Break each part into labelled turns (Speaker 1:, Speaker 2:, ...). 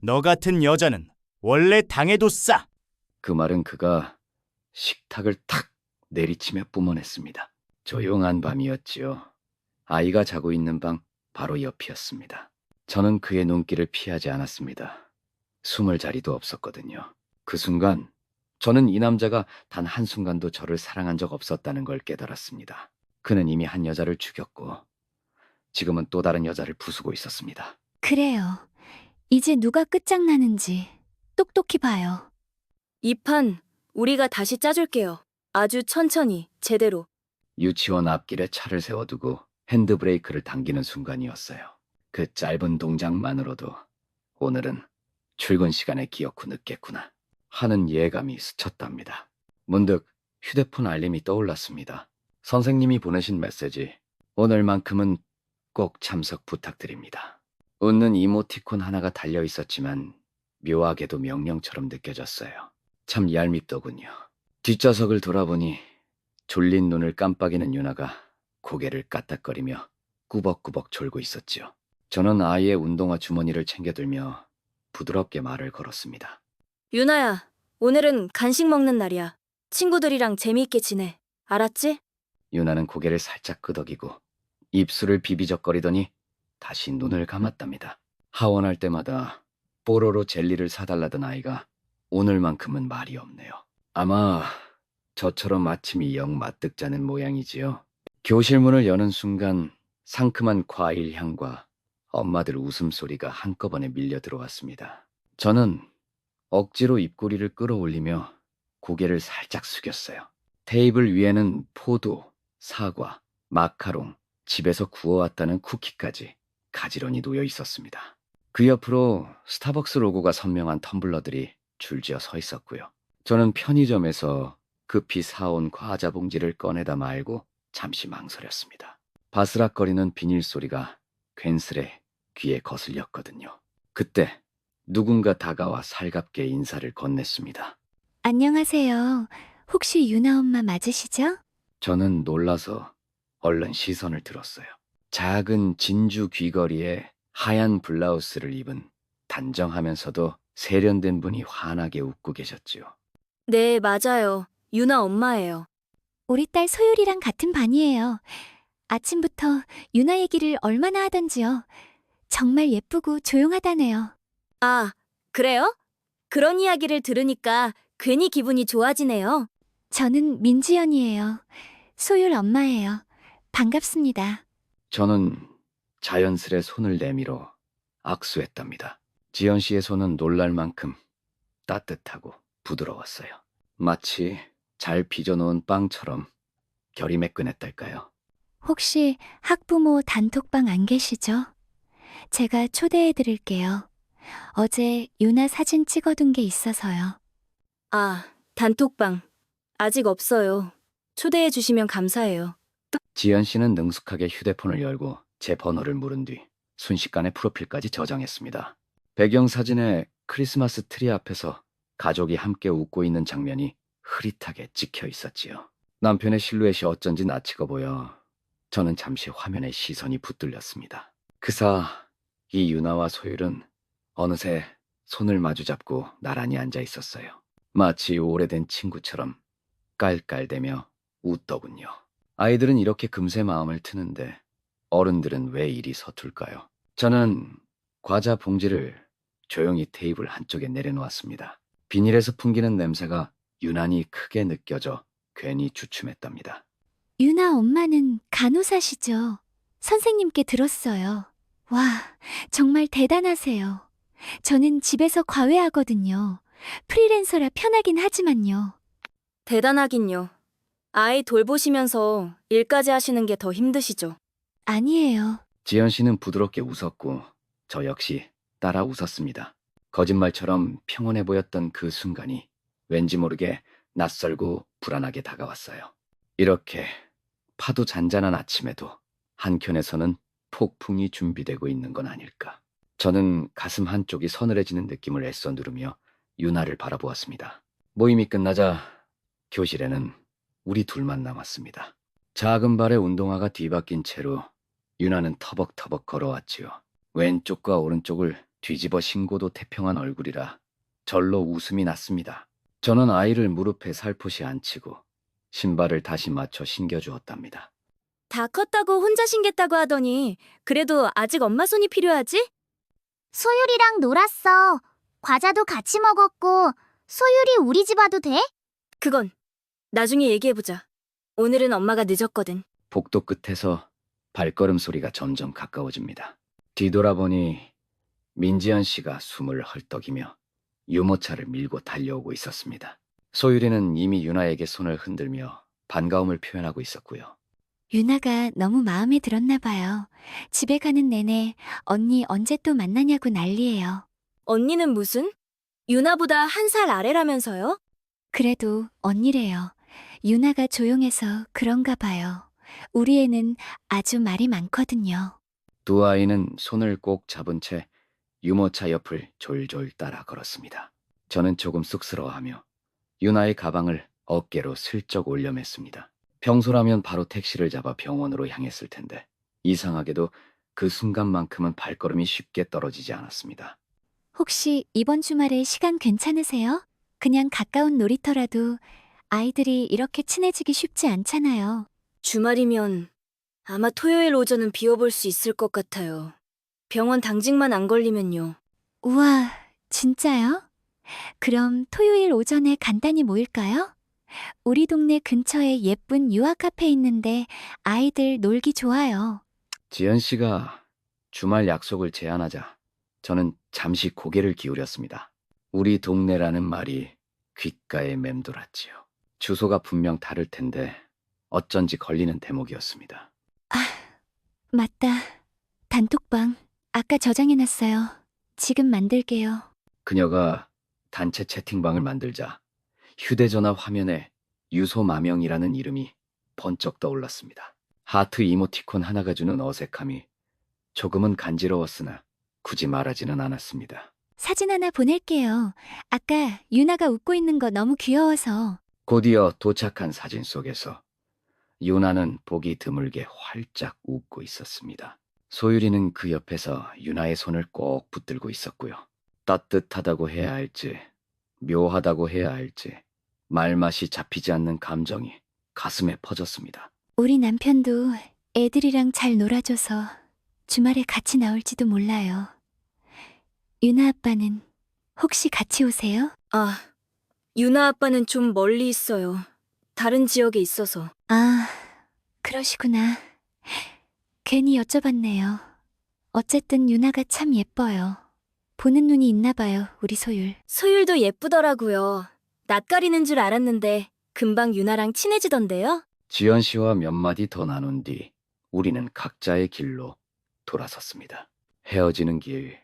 Speaker 1: 너 같은 여자는 원래 당해도 싸.
Speaker 2: 그 말은 그가 식탁을 탁 내리치며 뿜어냈습니다. 조용한 밤이었지요. 아이가 자고 있는 방 바로 옆이었습니다. 저는 그의 눈길을 피하지 않았습니다. 숨을 자리도 없었거든요. 그 순간 저는 이 남자가 단 한순간도 저를 사랑한 적 없었다는 걸 깨달았습니다. 그는 이미 한 여자를 죽였고 지금은 또 다른 여자를 부수고 있었습니다.
Speaker 3: 그래요. 이제 누가 끝장나는지 똑똑히 봐요.
Speaker 4: 이 판 우리가 다시 짜줄게요. 아주 천천히, 제대로.
Speaker 2: 유치원 앞길에 차를 세워두고 핸드브레이크를 당기는 순간이었어요. 그 짧은 동작만으로도 오늘은 출근 시간에 기어코 늦겠구나 하는 예감이 스쳤답니다. 문득 휴대폰 알림이 떠올랐습니다. 선생님이 보내신 메시지. 오늘만큼은 꼭 참석 부탁드립니다. 웃는 이모티콘 하나가 달려 있었지만 묘하게도 명령처럼 느껴졌어요. 참 얄밉더군요. 뒷좌석을 돌아보니 졸린 눈을 깜빡이는 유나가 고개를 까딱거리며 꾸벅꾸벅 졸고 있었지요. 저는 아이의 운동화 주머니를 챙겨들며 부드럽게 말을 걸었습니다.
Speaker 4: 유나야, 오늘은 간식 먹는 날이야. 친구들이랑 재미있게 지내. 알았지?
Speaker 2: 유나는 고개를 살짝 끄덕이고 입술을 비비적거리더니 다시 눈을 감았답니다. 하원할 때마다 뽀로로 젤리를 사달라던 아이가 오늘만큼은 말이 없네요. 아마 저처럼 아침이 영 마뜩자는 모양이지요. 교실 문을 여는 순간 상큼한 과일 향과 엄마들 웃음소리가 한꺼번에 밀려 들어왔습니다. 저는 억지로 입꼬리를 끌어올리며 고개를 살짝 숙였어요. 테이블 위에는 포도, 사과, 마카롱, 집에서 구워왔다는 쿠키까지 가지런히 놓여 있었습니다. 그 옆으로 스타벅스 로고가 선명한 텀블러들이 줄지어 서 있었고요. 저는 편의점에서 급히 사온 과자 봉지를 꺼내다 말고 잠시 망설였습니다. 바스락거리는 비닐 소리가 괜스레 귀에 거슬렸거든요. 그때 누군가 다가와 살갑게 인사를 건넸습니다.
Speaker 3: 안녕하세요. 혹시 유나 엄마 맞으시죠?
Speaker 2: 저는 놀라서 얼른 시선을 들었어요. 작은 진주 귀걸이에 하얀 블라우스를 입은 단정하면서도 세련된 분이 환하게 웃고 계셨지요.
Speaker 4: 네, 맞아요. 유나 엄마예요.
Speaker 3: 우리 딸 소율이랑 같은 반이에요. 아침부터 유나 얘기를 얼마나 하던지요. 정말 예쁘고 조용하다네요.
Speaker 4: 아, 그래요? 그런 이야기를 들으니까 괜히 기분이 좋아지네요.
Speaker 3: 저는 민지연이에요. 소율 엄마예요. 반갑습니다.
Speaker 2: 저는 자연스레 손을 내밀어 악수했답니다. 지연 씨의 손은 놀랄 만큼 따뜻하고 부드러웠어요. 마치 잘 빚어놓은 빵처럼 결이 매끈했달까요.
Speaker 3: 혹시 학부모 단톡방 안 계시죠? 제가 초대해 드릴게요. 어제 유나 사진 찍어둔 게 있어서요.
Speaker 4: 아, 단톡방. 아직 없어요. 초대해 주시면 감사해요.
Speaker 2: 지연 씨는 능숙하게 휴대폰을 열고 제 번호를 물은 뒤 순식간에 프로필까지 저장했습니다. 배경사진에 크리스마스 트리 앞에서 가족이 함께 웃고 있는 장면이 흐릿하게 찍혀 있었지요. 남편의 실루엣이 어쩐지 낯익어 보여 저는 잠시 화면에 시선이 붙들렸습니다. 그사 이 유나와 소율은 어느새 손을 마주잡고 나란히 앉아 있었어요. 마치 오래된 친구처럼 깔깔대며 웃더군요. 아이들은 이렇게 금세 마음을 트는데 어른들은 왜 이리 서툴까요? 저는 과자 봉지를 조용히 테이블 한쪽에 내려놓았습니다. 비닐에서 풍기는 냄새가 유난히 크게 느껴져 괜히 주춤했답니다.
Speaker 3: 유나 엄마는 간호사시죠? 선생님께 들었어요. 와, 정말 대단하세요. 저는 집에서 과외하거든요. 프리랜서라 편하긴 하지만요.
Speaker 4: 대단하긴요. 아이 돌보시면서 일까지 하시는 게 더 힘드시죠?
Speaker 3: 아니에요.
Speaker 2: 지연 씨는 부드럽게 웃었고 저 역시 따라 웃었습니다. 거짓말처럼 평온해 보였던 그 순간이 왠지 모르게 낯설고 불안하게 다가왔어요. 이렇게 파도 잔잔한 아침에도 한켠에서는 폭풍이 준비되고 있는 건 아닐까. 저는 가슴 한쪽이 서늘해지는 느낌을 애써 누르며 유나를 바라보았습니다. 모임이 끝나자 교실에는 우리 둘만 남았습니다. 작은 발에 운동화가 뒤바뀐 채로 유나는 터벅터벅 걸어왔지요. 왼쪽과 오른쪽을 뒤집어 신고도 태평한 얼굴이라 절로 웃음이 났습니다. 저는 아이를 무릎에 살포시 앉히고 신발을 다시 맞춰 신겨주었답니다.
Speaker 4: 다 컸다고 혼자 신겠다고 하더니 그래도 아직 엄마 손이 필요하지?
Speaker 5: 소율이랑 놀았어. 과자도 같이 먹었고, 소율이 우리 집 와도 돼?
Speaker 4: 그건 나중에 얘기해보자. 오늘은 엄마가 늦었거든.
Speaker 2: 복도 끝에서 발걸음 소리가 점점 가까워집니다. 뒤돌아보니 민지연 씨가 숨을 헐떡이며 유모차를 밀고 달려오고 있었습니다. 소율이는 이미 유나에게 손을 흔들며 반가움을 표현하고 있었고요.
Speaker 3: 유나가 너무 마음에 들었나 봐요. 집에 가는 내내 언니 언제 또 만나냐고 난리예요.
Speaker 4: 언니는 무슨? 유나보다 1살 아래라면서요?
Speaker 3: 그래도 언니래요. 유나가 조용해서 그런가 봐요. 우리 애는 아주 말이 많거든요.
Speaker 2: 두 아이는 손을 꼭 잡은 채 유모차 옆을 졸졸 따라 걸었습니다. 저는 조금 쑥스러워하며 유나의 가방을 어깨로 슬쩍 올려맸습니다. 평소라면 바로 택시를 잡아 병원으로 향했을 텐데 이상하게도 그 순간만큼은 발걸음이 쉽게 떨어지지 않았습니다.
Speaker 3: 혹시 이번 주말에 시간 괜찮으세요? 그냥 가까운 놀이터라도 아이들이 이렇게 친해지기 쉽지 않잖아요.
Speaker 4: 주말이면 아마 토요일 오전은 비워볼 수 있을 것 같아요. 병원 당직만 안 걸리면요.
Speaker 3: 우와, 진짜요? 그럼 토요일 오전에 간단히 모일까요? 우리 동네 근처에 예쁜 유아 카페 있는데 아이들 놀기 좋아요.
Speaker 2: 지연 씨가 주말 약속을 제안하자 저는 잠시 고개를 기울였습니다. 우리 동네라는 말이 귓가에 맴돌았지요. 주소가 분명 다를 텐데 어쩐지 걸리는 대목이었습니다.
Speaker 3: 맞다. 단톡방. 아까 저장해놨어요. 지금 만들게요.
Speaker 2: 그녀가 단체 채팅방을 만들자 휴대전화 화면에 유소마명이라는 이름이 번쩍 떠올랐습니다. 하트 이모티콘 하나가 주는 어색함이 조금은 간지러웠으나 굳이 말하지는 않았습니다.
Speaker 3: 사진 하나 보낼게요. 아까 유나가 웃고 있는 거 너무 귀여워서.
Speaker 2: 곧이어 도착한 사진 속에서 유나는 보기 드물게 활짝 웃고 있었습니다. 소율이는 그 옆에서 유나의 손을 꼭 붙들고 있었고요. 따뜻하다고 해야 할지 묘하다고 해야 할지 말맛이 잡히지 않는 감정이 가슴에 퍼졌습니다.
Speaker 3: 우리 남편도 애들이랑 잘 놀아줘서 주말에 같이 나올지도 몰라요. 유나 아빠는 혹시 같이 오세요?
Speaker 4: 아, 유나 아빠는 좀 멀리 있어요. 다른 지역에 있어서.
Speaker 3: 아, 그러시구나. 괜히 여쭤봤네요. 어쨌든 유나가 참 예뻐요. 보는 눈이 있나 봐요, 우리 소율.
Speaker 4: 소율도 예쁘더라고요. 낯가리는 줄 알았는데 금방 유나랑 친해지던데요?
Speaker 2: 지연 씨와 몇 마디 더 나눈 뒤 우리는 각자의 길로 돌아섰습니다. 헤어지는 길,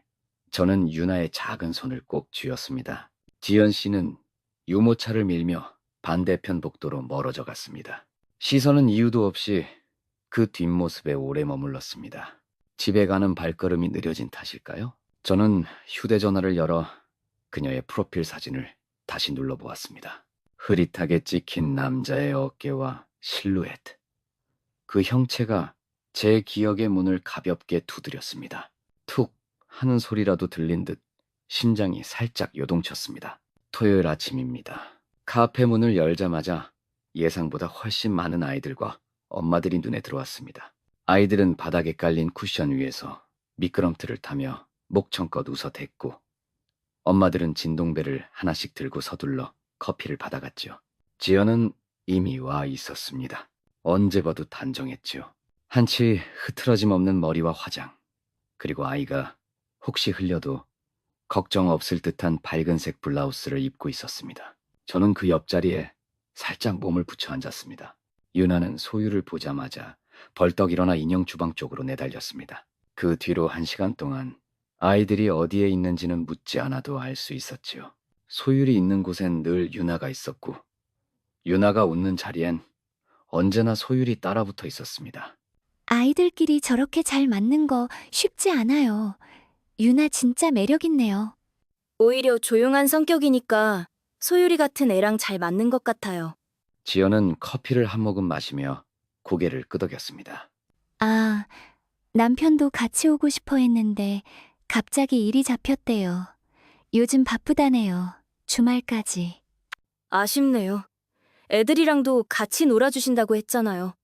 Speaker 2: 저는 유나의 작은 손을 꼭 쥐었습니다. 지연 씨는 유모차를 밀며 반대편 복도로 멀어져 갔습니다. 시선은 이유도 없이 그 뒷모습에 오래 머물렀습니다. 집에 가는 발걸음이 느려진 탓일까요? 저는 휴대전화를 열어 그녀의 프로필 사진을 다시 눌러보았습니다. 흐릿하게 찍힌 남자의 어깨와 실루엣. 그 형체가 제 기억의 문을 가볍게 두드렸습니다. 툭 하는 소리라도 들린 듯 심장이 살짝 요동쳤습니다. 토요일 아침입니다. 카페 문을 열자마자 예상보다 훨씬 많은 아이들과 엄마들이 눈에 들어왔습니다. 아이들은 바닥에 깔린 쿠션 위에서 미끄럼틀을 타며 목청껏 웃어댔고 엄마들은 진동배를 하나씩 들고 서둘러 커피를 받아갔죠. 지연은 이미 와 있었습니다. 언제 봐도 단정했죠. 한치 흐트러짐 없는 머리와 화장, 그리고 아이가 혹시 흘려도 걱정 없을 듯한 밝은색 블라우스를 입고 있었습니다. 저는 그 옆자리에 살짝 몸을 붙여 앉았습니다. 유나는 소율을 보자마자 벌떡 일어나 인형 주방 쪽으로 내달렸습니다. 그 뒤로 1시간 동안 아이들이 어디에 있는지는 묻지 않아도 알 수 있었지요. 소율이 있는 곳엔 늘 유나가 있었고 유나가 웃는 자리엔 언제나 소율이 따라붙어 있었습니다.
Speaker 3: 아이들끼리 저렇게 잘 맞는 거 쉽지 않아요. 유나 진짜 매력있네요.
Speaker 4: 오히려 조용한 성격이니까 소율이 같은 애랑 잘 맞는 것 같아요.
Speaker 2: 지연은 커피를 한 모금 마시며 고개를 끄덕였습니다.
Speaker 3: 아, 남편도 같이 오고 싶어 했는데 갑자기 일이 잡혔대요. 요즘 바쁘다네요. 주말까지.
Speaker 4: 아쉽네요. 애들이랑도 같이 놀아주신다고 했잖아요.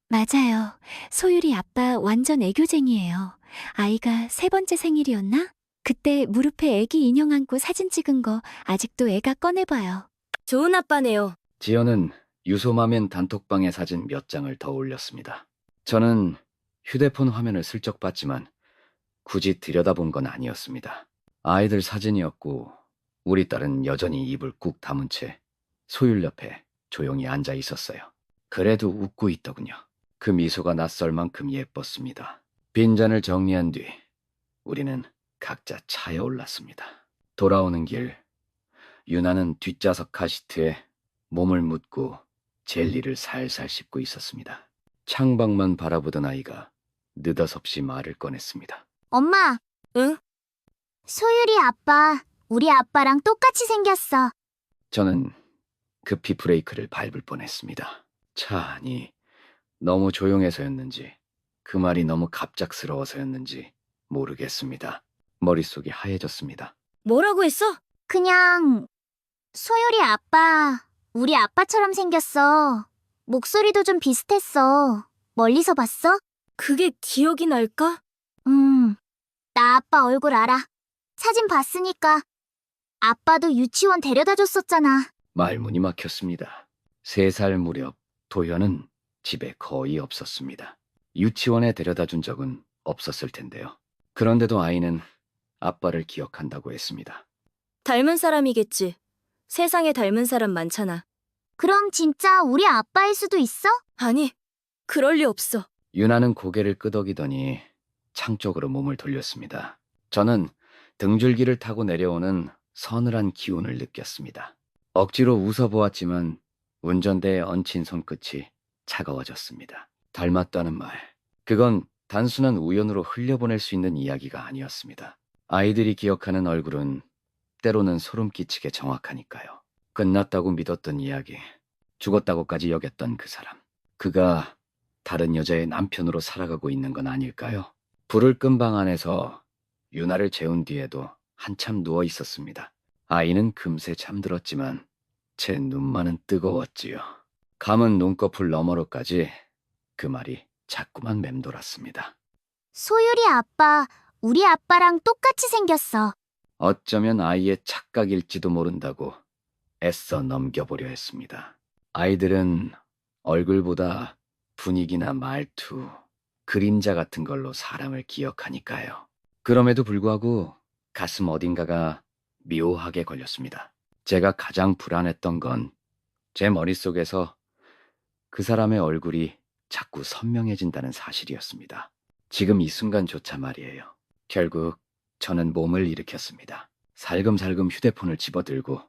Speaker 3: 맞아요. 소율이 아빠 완전 애교쟁이에요. 아이가 3번째 생일이었나? 그때 무릎에 애기 인형 안고 사진 찍은 거 아직도 애가 꺼내봐요.
Speaker 4: 좋은 아빠네요.
Speaker 2: 지연은 유소마면 단톡방에 사진 몇 장을 더 올렸습니다. 저는 휴대폰 화면을 슬쩍 봤지만 굳이 들여다본 건 아니었습니다. 아이들 사진이었고 우리 딸은 여전히 입을 꾹 다문 채 소율 옆에 조용히 앉아 있었어요. 그래도 웃고 있더군요. 그 미소가 낯설 만큼 예뻤습니다. 빈잔을 정리한 뒤 우리는 각자 차에 올랐습니다. 돌아오는 길 유나는 뒷좌석 카시트에 몸을 묻고 젤리를 살살 씹고 있었습니다. 창밖만 바라보던 아이가 느닷없이 말을 꺼냈습니다.
Speaker 5: 엄마,
Speaker 4: 응?
Speaker 5: 소율이 아빠, 우리 아빠랑 똑같이 생겼어.
Speaker 2: 저는 급히 브레이크를 밟을 뻔했습니다. 차 안이 너무 조용해서였는지 그 말이 너무 갑작스러워서였는지 모르겠습니다. 머릿속이 하얘졌습니다.
Speaker 4: 뭐라고 했어?
Speaker 5: 그냥 소율이 아빠, 우리 아빠처럼 생겼어. 목소리도 좀 비슷했어. 멀리서 봤어?
Speaker 4: 그게 기억이 날까?
Speaker 5: 나 아빠 얼굴 알아. 사진 봤으니까. 아빠도 유치원 데려다 줬었잖아.
Speaker 2: 말문이 막혔습니다. 3살 무렵 도현은 집에 거의 없었습니다. 유치원에 데려다 준 적은 없었을 텐데요. 그런데도 아이는 아빠를 기억한다고 했습니다.
Speaker 4: 닮은 사람이겠지. 세상에 닮은 사람 많잖아.
Speaker 5: 그럼 진짜 우리 아빠일 수도 있어?
Speaker 4: 아니, 그럴 리 없어.
Speaker 2: 유나는 고개를 끄덕이더니 창 쪽으로 몸을 돌렸습니다. 저는 등줄기를 타고 내려오는 서늘한 기운을 느꼈습니다. 억지로 웃어보았지만 운전대에 얹힌 손끝이 차가워졌습니다. 닮았다는 말. 그건 단순한 우연으로 흘려보낼 수 있는 이야기가 아니었습니다. 아이들이 기억하는 얼굴은 때로는 소름 끼치게 정확하니까요. 끝났다고 믿었던 이야기, 죽었다고까지 여겼던 그 사람. 그가 다른 여자의 남편으로 살아가고 있는 건 아닐까요? 불을 끈 방 안에서 유나를 재운 뒤에도 한참 누워 있었습니다. 아이는 금세 잠들었지만 제 눈만은 뜨거웠지요. 감은 눈꺼풀 너머로까지 그 말이 자꾸만 맴돌았습니다.
Speaker 5: 소율이 아빠, 우리 아빠랑 똑같이 생겼어.
Speaker 2: 어쩌면 아이의 착각일지도 모른다고 애써 넘겨보려 했습니다. 아이들은 얼굴보다 분위기나 말투, 그림자 같은 걸로 사람을 기억하니까요. 그럼에도 불구하고 가슴 어딘가가 묘하게 걸렸습니다. 제가 가장 불안했던 건 제 머릿속에서 그 사람의 얼굴이 자꾸 선명해진다는 사실이었습니다. 지금 이 순간조차 말이에요. 결국 저는 몸을 일으켰습니다. 살금살금 휴대폰을 집어들고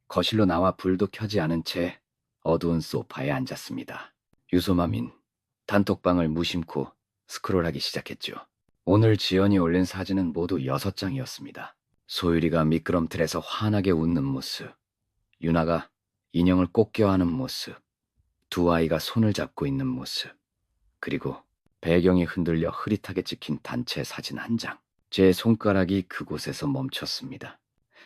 Speaker 2: 거실로 나와 불도 켜지 않은 채 어두운 소파에 앉았습니다. 유소맘인 단톡방을 무심코 스크롤하기 시작했죠. 오늘 지연이 올린 사진은 모두 6장이었습니다. 소율이가 미끄럼틀에서 환하게 웃는 모습, 유나가 인형을 꼭 껴안은 모습, 두 아이가 손을 잡고 있는 모습, 그리고 배경이 흔들려 흐릿하게 찍힌 단체 사진 한 장. 제 손가락이 그곳에서 멈췄습니다.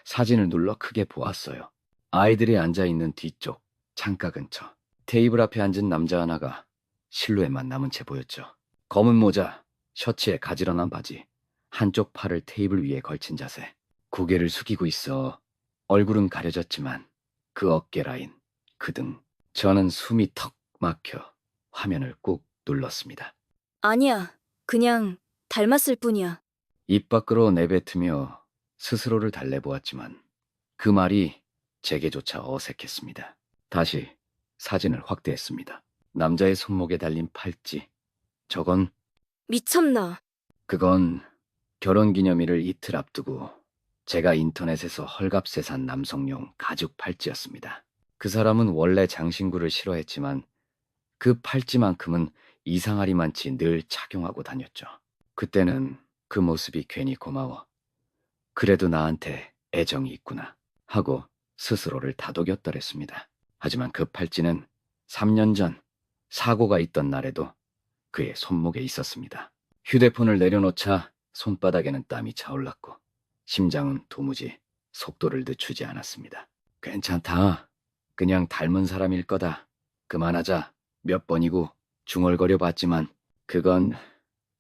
Speaker 2: 사진을 눌러 크게 보았어요. 아이들이 앉아있는 뒤쪽 창가 근처 테이블 앞에 앉은 남자 하나가 실루엣만 남은 채 보였죠. 검은 모자, 셔츠에 가지런한 바지, 한쪽 팔을 테이블 위에 걸친 자세. 고개를 숙이고 있어 얼굴은 가려졌지만 그 어깨 라인, 그 등. 저는 숨이 턱 막혀 화면을 꾹 눌렀습니다.
Speaker 4: 아니야. 그냥 닮았을 뿐이야.
Speaker 2: 입 밖으로 내뱉으며 스스로를 달래보았지만 그 말이 제게조차 어색했습니다. 다시 사진을 확대했습니다. 남자의 손목에 달린 팔찌. 저건,
Speaker 4: 미쳤나.
Speaker 2: 그건 결혼기념일을 이틀 앞두고 제가 인터넷에서 헐값에 산 남성용 가죽 팔찌였습니다. 그 사람은 원래 장신구를 싫어했지만 그 팔찌만큼은 이상하리만치 늘 착용하고 다녔죠. 그때는 그 모습이 괜히 고마워. 그래도 나한테 애정이 있구나 하고 스스로를 다독였더랬습니다. 하지만 그 팔찌는 3년 전 사고가 있던 날에도 그의 손목에 있었습니다. 휴대폰을 내려놓자 손바닥에는 땀이 차올랐고 심장은 도무지 속도를 늦추지 않았습니다. 괜찮다. 그냥 닮은 사람일 거다. 그만하자. 몇 번이고 중얼거려 봤지만 그건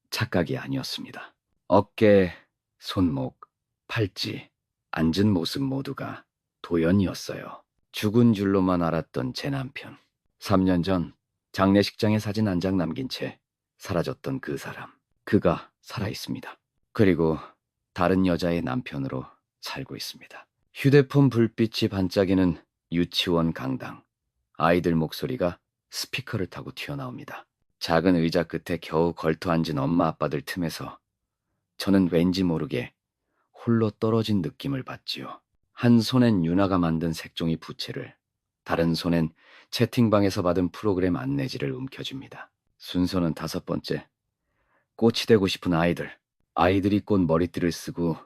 Speaker 2: 착각이 아니었습니다. 어깨, 손목, 팔찌, 앉은 모습 모두가 도연이었어요. 죽은 줄로만 알았던 제 남편. 3년 전 장례식장에 사진 한 장 남긴 채 사라졌던 그 사람. 그가 살아있습니다. 그리고 다른 여자의 남편으로 살고 있습니다. 휴대폰 불빛이 반짝이는 유치원 강당. 아이들 목소리가 스피커를 타고 튀어나옵니다. 작은 의자 끝에 겨우 걸터 앉은 엄마 아빠들 틈에서 저는 왠지 모르게 홀로 떨어진 느낌을 받지요. 한 손엔 유나가 만든 색종이 부채를, 다른 손엔 채팅방에서 받은 프로그램 안내지를 움켜쥡니다. 순서는 5번째. 꽃이 되고 싶은 아이들. 아이들이 꽃 머리띠를 쓰고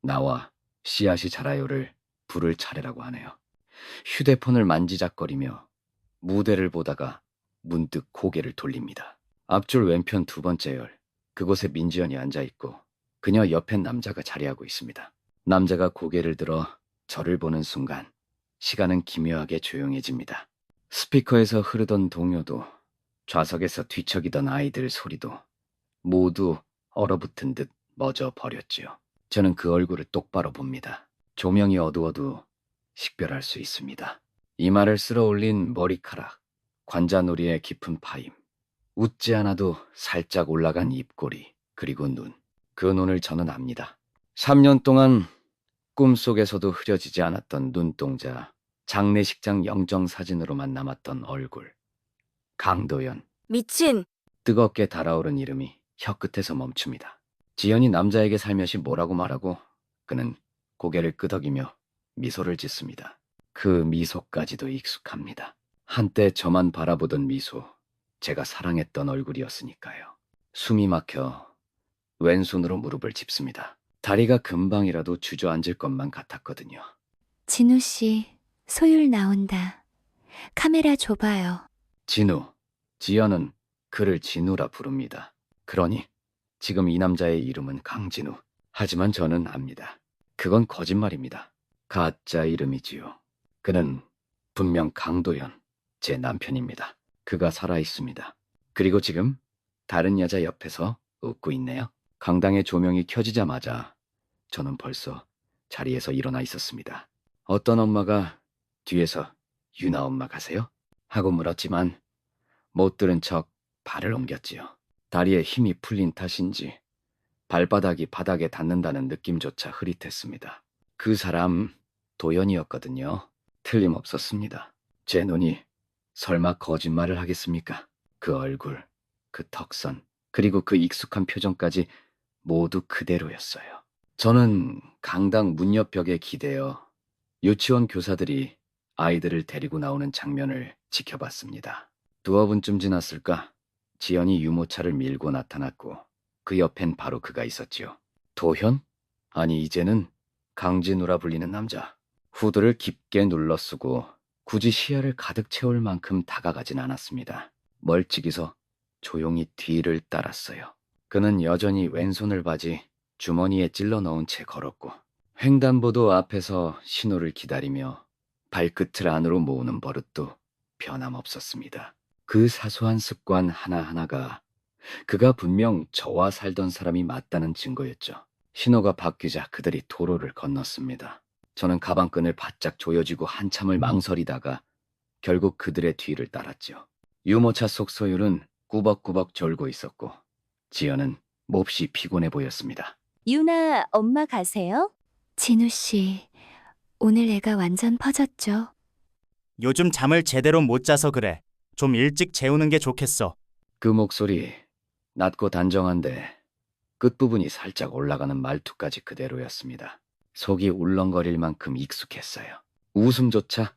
Speaker 2: 나와 씨앗이 자라요를 부를 차례라고 하네요. 휴대폰을 만지작거리며 무대를 보다가 문득 고개를 돌립니다. 앞줄 왼편 2번째 열. 그곳에 민지연이 앉아있고 그녀 옆엔 남자가 자리하고 있습니다. 남자가 고개를 들어 저를 보는 순간 시간은 기묘하게 조용해집니다. 스피커에서 흐르던 동요도 좌석에서 뒤척이던 아이들 소리도 모두 얼어붙은 듯 멎어 버렸지요. 저는 그 얼굴을 똑바로 봅니다. 조명이 어두워도 식별할 수 있습니다. 이마를 쓸어 올린 머리카락, 관자놀이의 깊은 파임, 웃지 않아도 살짝 올라간 입꼬리, 그리고 눈. 그 눈을 저는 압니다. 3년 동안 꿈속에서도 흐려지지 않았던 눈동자, 장례식장 영정사진으로만 남았던 얼굴. 강도연.
Speaker 4: 미친!
Speaker 2: 뜨겁게 달아오른 이름이 혀끝에서 멈춥니다. 지연이 남자에게 살며시 뭐라고 말하고 그는 고개를 끄덕이며 미소를 짓습니다. 그 미소까지도 익숙합니다. 한때 저만 바라보던 미소, 제가 사랑했던 얼굴이었으니까요. 숨이 막혀 왼손으로 무릎을 짚습니다. 다리가 금방이라도 주저앉을 것만 같았거든요.
Speaker 3: 진우 씨, 소율 나온다. 카메라 줘봐요.
Speaker 2: 진우. 지연은 그를 진우라 부릅니다. 그러니 지금 이 남자의 이름은 강진우. 하지만 저는 압니다. 그건 거짓말입니다. 가짜 이름이지요. 그는 분명 강도연, 제 남편입니다. 그가 살아있습니다. 그리고 지금 다른 여자 옆에서 웃고 있네요. 강당의 조명이 켜지자마자 저는 벌써 자리에서 일어나 있었습니다. 어떤 엄마가 뒤에서 유나 엄마 가세요? 하고 물었지만 못 들은 척 발을 옮겼지요. 다리에 힘이 풀린 탓인지 발바닥이 바닥에 닿는다는 느낌조차 흐릿했습니다. 그 사람 도연이었거든요. 틀림없었습니다. 제 눈이 설마 거짓말을 하겠습니까? 그 얼굴, 그 턱선, 그리고 그 익숙한 표정까지 모두 그대로였어요. 저는 강당 문 옆 벽에 기대어 유치원 교사들이 아이들을 데리고 나오는 장면을 지켜봤습니다. 2분쯤 지났을까? 지연이 유모차를 밀고 나타났고 그 옆엔 바로 그가 있었지요. 도현? 아니 이제는 강진우라 불리는 남자. 후드를 깊게 눌러 쓰고 굳이 시야를 가득 채울 만큼 다가가진 않았습니다. 멀찍이서 조용히 뒤를 따랐어요. 그는 여전히 왼손을 바지 주머니에 찔러 넣은 채 걸었고 횡단보도 앞에서 신호를 기다리며 발끝을 안으로 모으는 버릇도 변함없었습니다. 그 사소한 습관 하나하나가 그가 분명 저와 살던 사람이 맞다는 증거였죠. 신호가 바뀌자 그들이 도로를 건넜습니다. 저는 가방끈을 바짝 조여쥐고 한참을 망설이다가 결국 그들의 뒤를 따랐죠. 유모차 속 소율은 꾸벅꾸벅 졸고 있었고 지연은 몹시 피곤해 보였습니다.
Speaker 6: 유나 엄마 가세요?
Speaker 3: 진우 씨, 오늘 애가 완전 퍼졌죠?
Speaker 1: 요즘 잠을 제대로 못 자서 그래. 좀 일찍 재우는 게 좋겠어.
Speaker 2: 그 목소리 낮고 단정한데 끝부분이 살짝 올라가는 말투까지 그대로였습니다. 속이 울렁거릴 만큼 익숙했어요. 웃음조차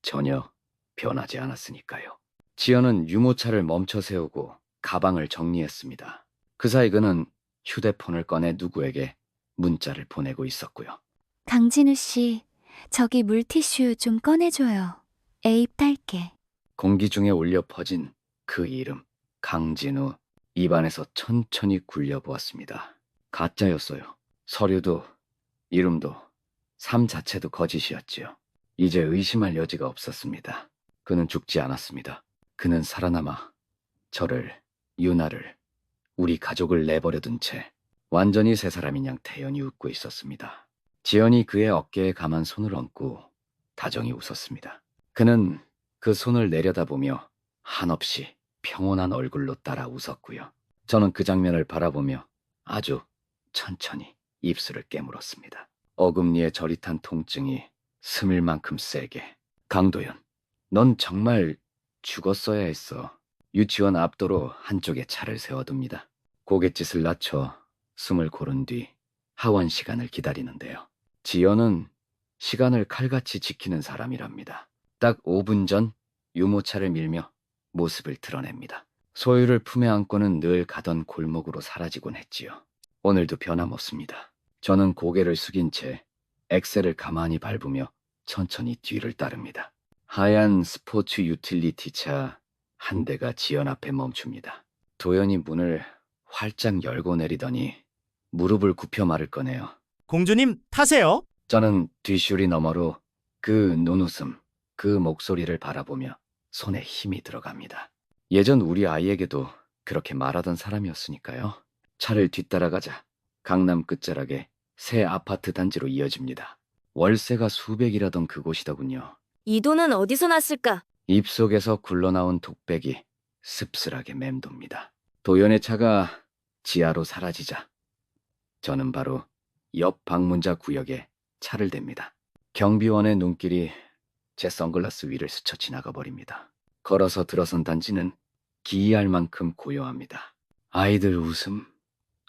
Speaker 2: 전혀 변하지 않았으니까요. 지연은 유모차를 멈춰 세우고 가방을 정리했습니다. 그 사이 그는 휴대폰을 꺼내 누구에게 문자를 보내고 있었고요.
Speaker 3: 강진우 씨, 저기 물티슈 좀 꺼내줘요. 애 입 딸게.
Speaker 2: 공기 중에 울려 퍼진 그 이름, 강진우. 입안에서 천천히 굴려보았습니다. 가짜였어요. 서류도, 이름도, 삶 자체도 거짓이었지요. 이제 의심할 여지가 없었습니다. 그는 죽지 않았습니다. 그는 살아남아 저를, 유나를, 우리 가족을 내버려둔 채 완전히 새 사람인 양 태연히 웃고 있었습니다. 지연이 그의 어깨에 감한 손을 얹고 다정히 웃었습니다. 그는 그 손을 내려다보며 한없이 평온한 얼굴로 따라 웃었고요. 저는 그 장면을 바라보며 아주 천천히 입술을 깨물었습니다. 어금니에 저릿한 통증이 스밀 만큼 세게. 강도연, 넌 정말 죽었어야 했어. 유치원 앞도로 한쪽에 차를 세워둡니다. 고갯짓을 낮춰 숨을 고른 뒤 하원 시간을 기다리는데요. 지연은 시간을 칼같이 지키는 사람이랍니다. 딱 5분 전 유모차를 밀며 모습을 드러냅니다. 소유를 품에 안고는 늘 가던 골목으로 사라지곤 했지요. 오늘도 변함없습니다. 저는 고개를 숙인 채 엑셀을 가만히 밟으며 천천히 뒤를 따릅니다. 하얀 스포츠 유틸리티 차 한 대가 지연 앞에 멈춥니다. 도연이 문을 활짝 열고 내리더니 무릎을 굽혀 말을 꺼내요.
Speaker 1: 공주님, 타세요.
Speaker 2: 저는 뒷슈리 너머로 그 눈웃음, 그 목소리를 바라보며 손에 힘이 들어갑니다. 예전 우리 아이에게도 그렇게 말하던 사람이었으니까요. 차를 뒤따라가자 강남 끝자락에 새 아파트 단지로 이어집니다. 월세가 수백이라던 그곳이더군요.
Speaker 4: 이 돈은 어디서 났을까?
Speaker 2: 입속에서 굴러나온 독백이 씁쓸하게 맴돕니다. 도연의 차가 지하로 사라지자 저는 바로 옆 방문자 구역에 차를 댑니다. 경비원의 눈길이 제 선글라스 위를 스쳐 지나가 버립니다. 걸어서 들어선 단지는 기이할 만큼 고요합니다. 아이들 웃음,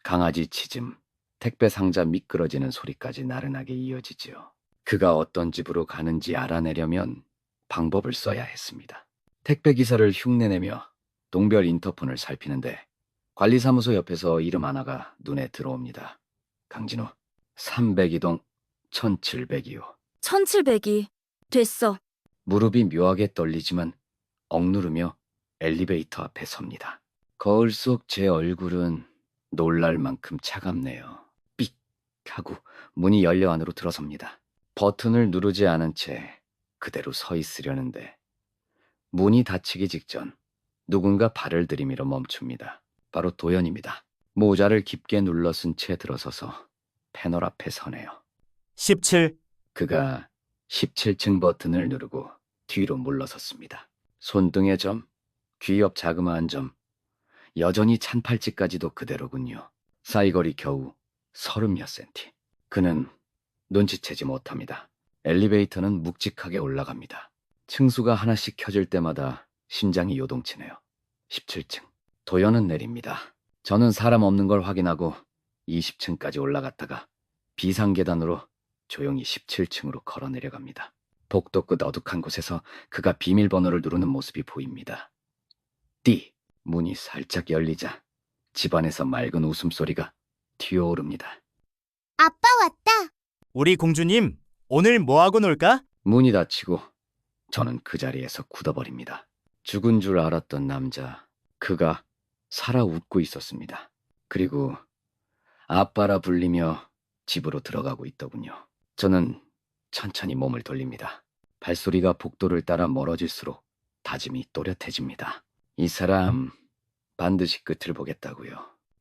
Speaker 2: 강아지 짖음, 택배 상자 미끄러지는 소리까지 나른하게 이어지지요. 그가 어떤 집으로 가는지 알아내려면 방법을 써야 했습니다. 택배 기사를 흉내내며 동별 인터폰을 살피는데 관리사무소 옆에서 이름 하나가 눈에 들어옵니다. 강진호, 302동 1702호.
Speaker 4: 1700이. 됐어.
Speaker 2: 무릎이 묘하게 떨리지만 억누르며 엘리베이터 앞에 섭니다. 거울 속 제 얼굴은 놀랄 만큼 차갑네요. 삑 하고 문이 열려 안으로 들어섭니다. 버튼을 누르지 않은 채 그대로 서 있으려는데 문이 닫히기 직전 누군가 발을 들이밀어 멈춥니다. 바로 도연입니다. 모자를 깊게 눌러 쓴 채 들어서서 패널 앞에 서네요.
Speaker 1: 17.
Speaker 2: 그가 17층 버튼을 누르고 뒤로 물러섰습니다. 손등의 점, 귀 옆 자그마한 점, 여전히 찬 팔찌까지도 그대로군요. 사이거리 겨우 30몇 센티. 그는 눈치채지 못합니다. 엘리베이터는 묵직하게 올라갑니다. 층수가 하나씩 켜질 때마다 심장이 요동치네요. 17층. 도연은 내립니다. 저는 사람 없는 걸 확인하고 20층까지 올라갔다가 비상계단으로 조용히 17층으로 걸어 내려갑니다. 복도 끝 어둑한 곳에서 그가 비밀번호를 누르는 모습이 보입니다. 띠! 문이 살짝 열리자 집안에서 맑은 웃음소리가 튀어오릅니다.
Speaker 5: 아빠 왔다.
Speaker 1: 우리 공주님, 오늘 뭐하고 놀까?
Speaker 2: 문이 닫히고 저는 그 자리에서 굳어버립니다. 죽은 줄 알았던 남자, 그가 살아 웃고 있었습니다. 그리고 아빠라 불리며 집으로 들어가고 있더군요. 저는 천천히 몸을 돌립니다. 발소리가 복도를 따라 멀어질수록 다짐이 또렷해집니다. 이 사람 반드시 끝을 보겠다고요.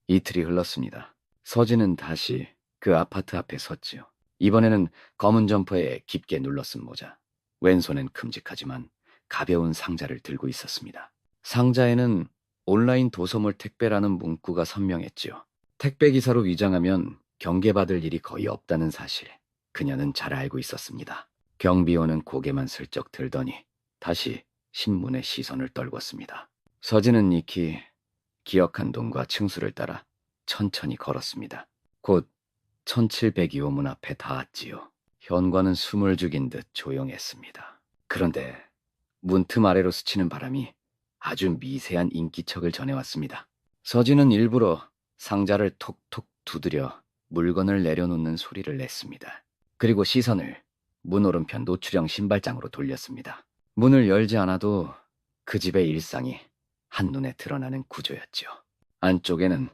Speaker 2: 이틀이 흘렀습니다. 서진은 다시 그 아파트 앞에 섰지요. 이번에는 검은 점퍼에 깊게 눌러쓴 모자, 왼손엔 큼직하지만 가벼운 상자를 들고 있었습니다. 상자에는 온라인 도서물 택배라는 문구가 선명했지요. 택배 기사로 위장하면 경계받을 일이 거의 없다는 사실, 그녀는 잘 알고 있었습니다. 경비원은 고개만 슬쩍 들더니 다시 신문에 시선을 떨궜습니다. 서진은 익히 기억한 동과 층수를 따라 천천히 걸었습니다. 곧 1702호 문 앞에 닿았지요. 현관은 숨을 죽인 듯 조용했습니다. 그런데 문틈 아래로 스치는 바람이 아주 미세한 인기척을 전해왔습니다. 서진은 일부러 상자를 톡톡 두드려 물건을 내려놓는 소리를 냈습니다. 그리고 시선을 문 오른편 노출형 신발장으로 돌렸습니다. 문을 열지 않아도 그 집의 일상이 한눈에 드러나는 구조였죠. 안쪽에는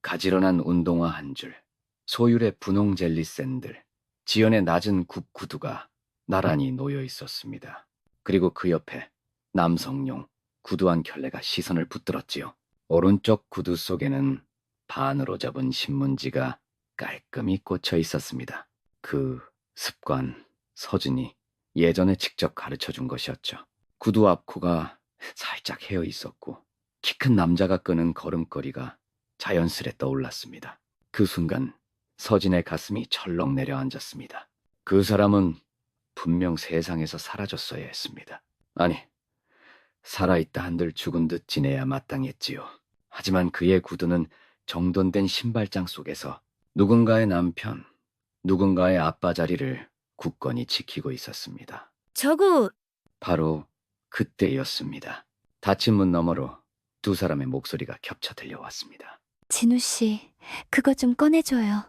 Speaker 2: 가지런한 운동화 한 줄, 소율의 분홍 젤리 샌들, 지연의 낮은 굽 구두가 나란히 놓여 있었습니다. 그리고 그 옆에 남성용 구두 한 켤레가 시선을 붙들었지요. 오른쪽 구두 속에는 반으로 접은 신문지가 깔끔히 꽂혀 있었습니다. 그 습관, 서진이 예전에 직접 가르쳐 준 것이었죠. 구두 앞코가 살짝 헤어 있었고 키 큰 남자가 끄는 걸음걸이가 자연스레 떠올랐습니다. 그 순간 서진의 가슴이 철렁 내려앉았습니다. 그 사람은 분명 세상에서 사라졌어야 했습니다. 아니, 살아있다 한들 죽은 듯 지내야 마땅했지요. 하지만 그의 구두는 정돈된 신발장 속에서 누군가의 남편, 누군가의 아빠 자리를 굳건히 지키고 있었습니다.
Speaker 4: 저거
Speaker 2: 바로 그때였습니다. 닫힌 문 너머로 두 사람의 목소리가 겹쳐 들려왔습니다.
Speaker 3: 진우 씨, 그거 좀 꺼내줘요.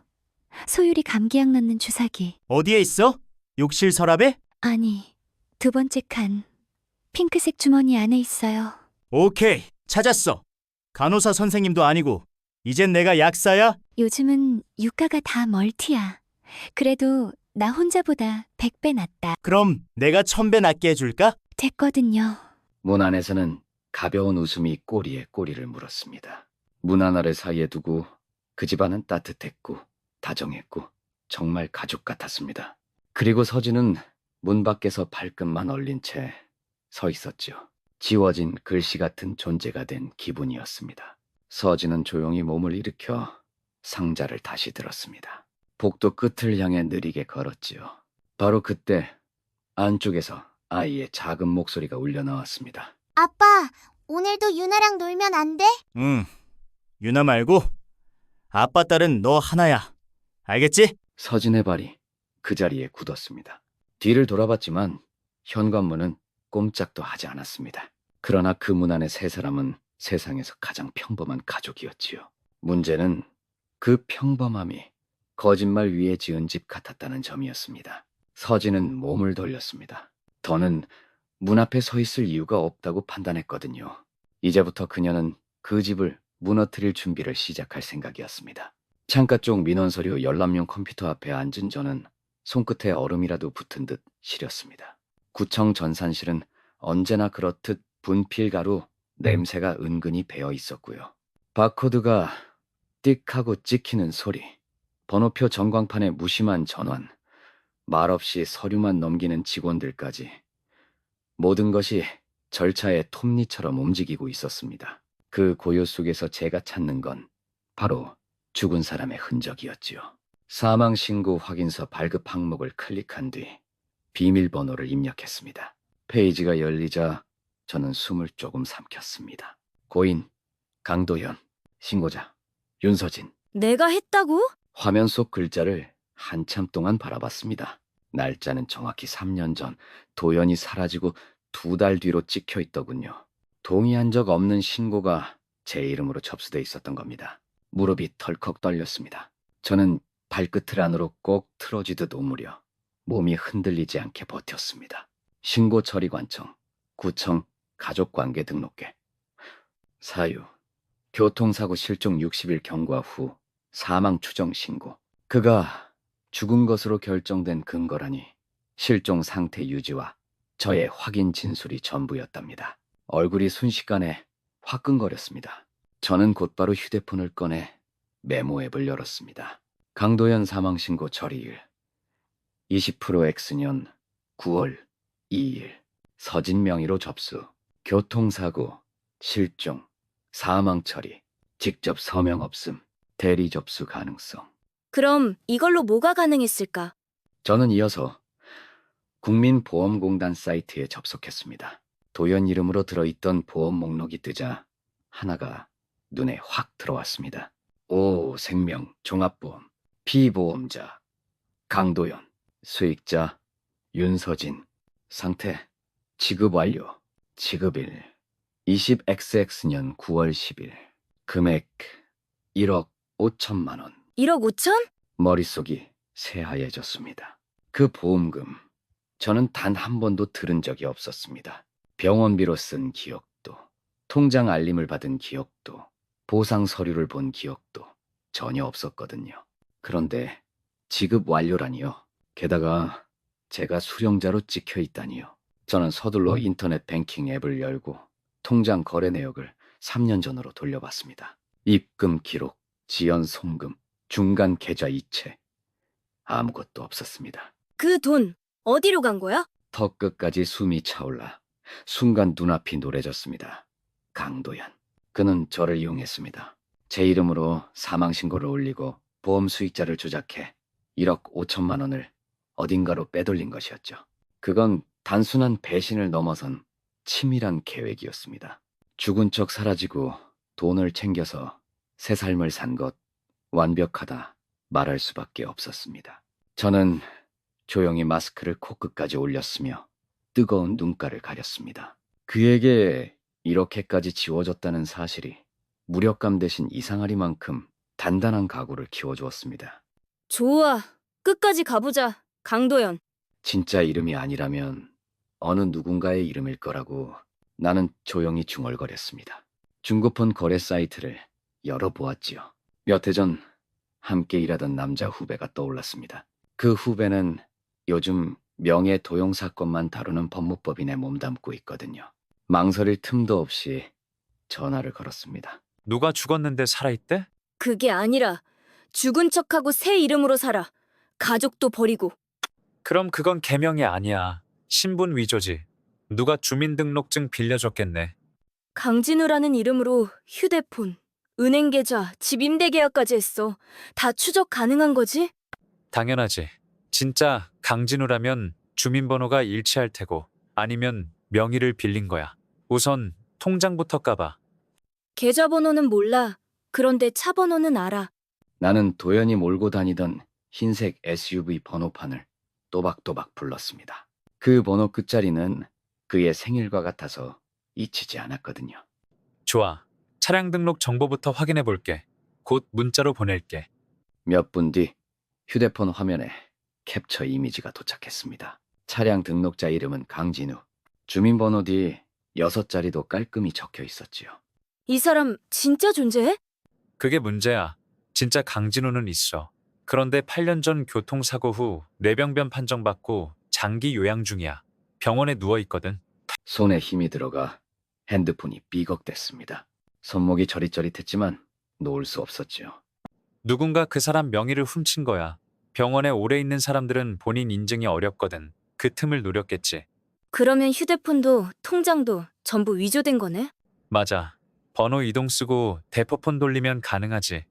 Speaker 3: 소율이 감기약 넣는 주사기.
Speaker 1: 어디에 있어? 욕실 서랍에?
Speaker 3: 아니, 두 번째 칸. 핑크색 주머니 안에 있어요.
Speaker 1: 오케이, 찾았어. 간호사 선생님도 아니고 이젠 내가 약사야?
Speaker 3: 요즘은 유가가 다 멀티야. 그래도 나 혼자보다 100배 낫다.
Speaker 1: 그럼 내가 1000배 낫게 해줄까?
Speaker 3: 됐거든요.
Speaker 2: 문 안에서는 가벼운 웃음이 꼬리에 꼬리를 물었습니다. 문 하나를 사이에 두고 그 집안은 따뜻했고 다정했고 정말 가족 같았습니다. 그리고 서진은 문 밖에서 발끝만 얼린 채 서 있었죠. 지워진 글씨 같은 존재가 된 기분이었습니다. 서진은 조용히 몸을 일으켜 상자를 다시 들었습니다. 복도 끝을 향해 느리게 걸었지요. 바로 그때 안쪽에서 아이의 작은 목소리가 울려 나왔습니다.
Speaker 5: 아빠, 오늘도 유나랑 놀면 안 돼?
Speaker 1: 응. 유나 말고 아빠 딸은 너 하나야. 알겠지?
Speaker 2: 서진의 발이 그 자리에 굳었습니다. 뒤를 돌아봤지만 현관문은 꼼짝도 하지 않았습니다. 그러나 그 문 안에 세 사람은 세상에서 가장 평범한 가족이었지요. 문제는 그 평범함이 거짓말 위에 지은 집 같았다는 점이었습니다. 서진은 몸을 돌렸습니다. 더는 문 앞에 서 있을 이유가 없다고 판단했거든요. 이제부터 그녀는 그 집을 무너뜨릴 준비를 시작할 생각이었습니다. 창가 쪽 민원서류 열람용 컴퓨터 앞에 앉은 저는 손끝에 얼음이라도 붙은 듯 시렸습니다. 구청 전산실은 언제나 그렇듯 분필가루 냄새가 은근히 배어 있었고요. 바코드가 띡 하고 찍히는 소리, 번호표 전광판의 무심한 전원, 말없이 서류만 넘기는 직원들까지 모든 것이 절차의 톱니처럼 움직이고 있었습니다. 그 고요 속에서 제가 찾는 건 바로 죽은 사람의 흔적이었지요. 사망신고 확인서 발급 항목을 클릭한 뒤 비밀번호를 입력했습니다. 페이지가 열리자 저는 숨을 조금 삼켰습니다. 고인 강도현, 신고자 윤서진.
Speaker 4: 내가 했다고?
Speaker 2: 화면 속 글자를 한참 동안 바라봤습니다. 날짜는 정확히 3년 전 도연이 사라지고 2달 뒤로 찍혀 있더군요. 동의한 적 없는 신고가 제 이름으로 접수돼 있었던 겁니다. 무릎이 덜컥 떨렸습니다. 저는 발끝을 안으로 꼭 틀어지듯 오므려 몸이 흔들리지 않게 버텼습니다. 신고 처리관청, 구청, 가족관계 등록계. 사유, 교통사고 실종 60일 경과 후 사망 추정 신고. 그가 죽은 것으로 결정된 근거라니 실종 상태 유지와 저의 확인 진술이 전부였답니다. 얼굴이 순식간에 화끈거렸습니다. 저는 곧바로 휴대폰을 꺼내 메모 앱을 열었습니다. 강도현 사망신고 처리일 20% X년 9월 2일 서진 명의로 접수, 교통사고, 실종, 사망 처리, 직접 서명 없음, 대리 접수 가능성.
Speaker 4: 그럼 이걸로 뭐가 가능했을까?
Speaker 2: 저는 이어서 국민보험공단 사이트에 접속했습니다. 도연 이름으로 들어있던 보험 목록이 뜨자 하나가 눈에 확 들어왔습니다. 오 생명 종합보험 피보험자 강도연 수익자 윤서진 상태 지급 완료 지급일 20XX 년 9월 10일 금액 1억 5천만 원
Speaker 4: 1억 5천?
Speaker 2: 머릿속이 새하얘졌습니다. 그 보험금 저는 단 한 번도 들은 적이 없었습니다. 병원비로 쓴 기억도 통장 알림을 받은 기억도 보상 서류를 본 기억도 전혀 없었거든요. 그런데 지급 완료라니요. 게다가 제가 수령자로 찍혀 있다니요. 저는 서둘러 인터넷 뱅킹 앱을 열고 통장 거래 내역을 3년 전으로 돌려봤습니다. 입금 기록, 지연 송금, 중간 계좌 이체. 아무것도 없었습니다.
Speaker 4: 그 돈 어디로 간 거야?
Speaker 2: 턱 끝까지 숨이 차올라 순간 눈앞이 노래졌습니다. 강도연. 그는 저를 이용했습니다. 제 이름으로 사망신고를 올리고 보험 수익자를 조작해 1억 5천만 원을 어딘가로 빼돌린 것이었죠. 그건 단순한 배신을 넘어선 치밀한 계획이었습니다. 죽은 척 사라지고 돈을 챙겨서 새 삶을 산 것, 완벽하다 말할 수밖에 없었습니다. 저는 조용히 마스크를 코끝까지 올렸으며 뜨거운 눈가를 가렸습니다. 그에게 이렇게까지 지워졌다는 사실이 무력감 대신 이상하리만큼 단단한 각오를 키워주었습니다.
Speaker 4: 좋아. 끝까지 가보자. 강도연.
Speaker 2: 진짜 이름이 아니라면 어느 누군가의 이름일 거라고 나는 조용히 중얼거렸습니다. 중고폰 거래 사이트를 열어보았지요. 몇 해 전 함께 일하던 남자 후배가 떠올랐습니다. 그 후배는 요즘 명예 도용 사건만 다루는 법무법인에 몸담고 있거든요. 망설일 틈도 없이 전화를 걸었습니다.
Speaker 7: 누가 죽었는데 살아있대?
Speaker 4: 그게 아니라 죽은 척하고 새 이름으로 살아. 가족도 버리고.
Speaker 7: 그럼 그건 개명이 아니야. 신분 위조지. 누가 주민등록증 빌려줬겠네.
Speaker 4: 강진우라는 이름으로 휴대폰, 은행 계좌, 집 임대 계약까지 했어. 다 추적 가능한 거지?
Speaker 7: 당연하지. 진짜 강진우라면 주민번호가 일치할 테고 아니면 명의를 빌린 거야. 우선 통장부터 까봐.
Speaker 4: 계좌번호는 몰라. 그런데 차 번호는 알아.
Speaker 2: 나는 도연이 몰고 다니던 흰색 SUV 번호판을 또박또박 불렀습니다. 그 번호 끝자리는 그의 생일과 같아서 잊히지 않았거든요.
Speaker 7: 좋아. 차량 등록 정보부터 확인해 볼게. 곧 문자로 보낼게.
Speaker 2: 몇 분 뒤 휴대폰 화면에 캡처 이미지가 도착했습니다. 차량 등록자 이름은 강진우. 주민번호 뒤 6자리도 깔끔히 적혀 있었지요.
Speaker 4: 이 사람 진짜 존재해?
Speaker 7: 그게 문제야. 진짜 강진우는 있어. 그런데 8년 전 교통사고 후 뇌병변 판정받고 장기 요양 중이야. 병원에 누워 있거든.
Speaker 2: 손에 힘이 들어가 핸드폰이 삐걱댔습니다. 손목이 저릿저릿했지만 놓을 수 없었지요.
Speaker 7: 누군가 그 사람 명의를 훔친 거야. 병원에 오래 있는 사람들은 본인 인증이 어렵거든. 그 틈을 노렸겠지.
Speaker 4: 그러면 휴대폰도 통장도 전부 위조된 거네?
Speaker 7: 맞아. 번호 이동 쓰고 대포폰 돌리면 가능하지.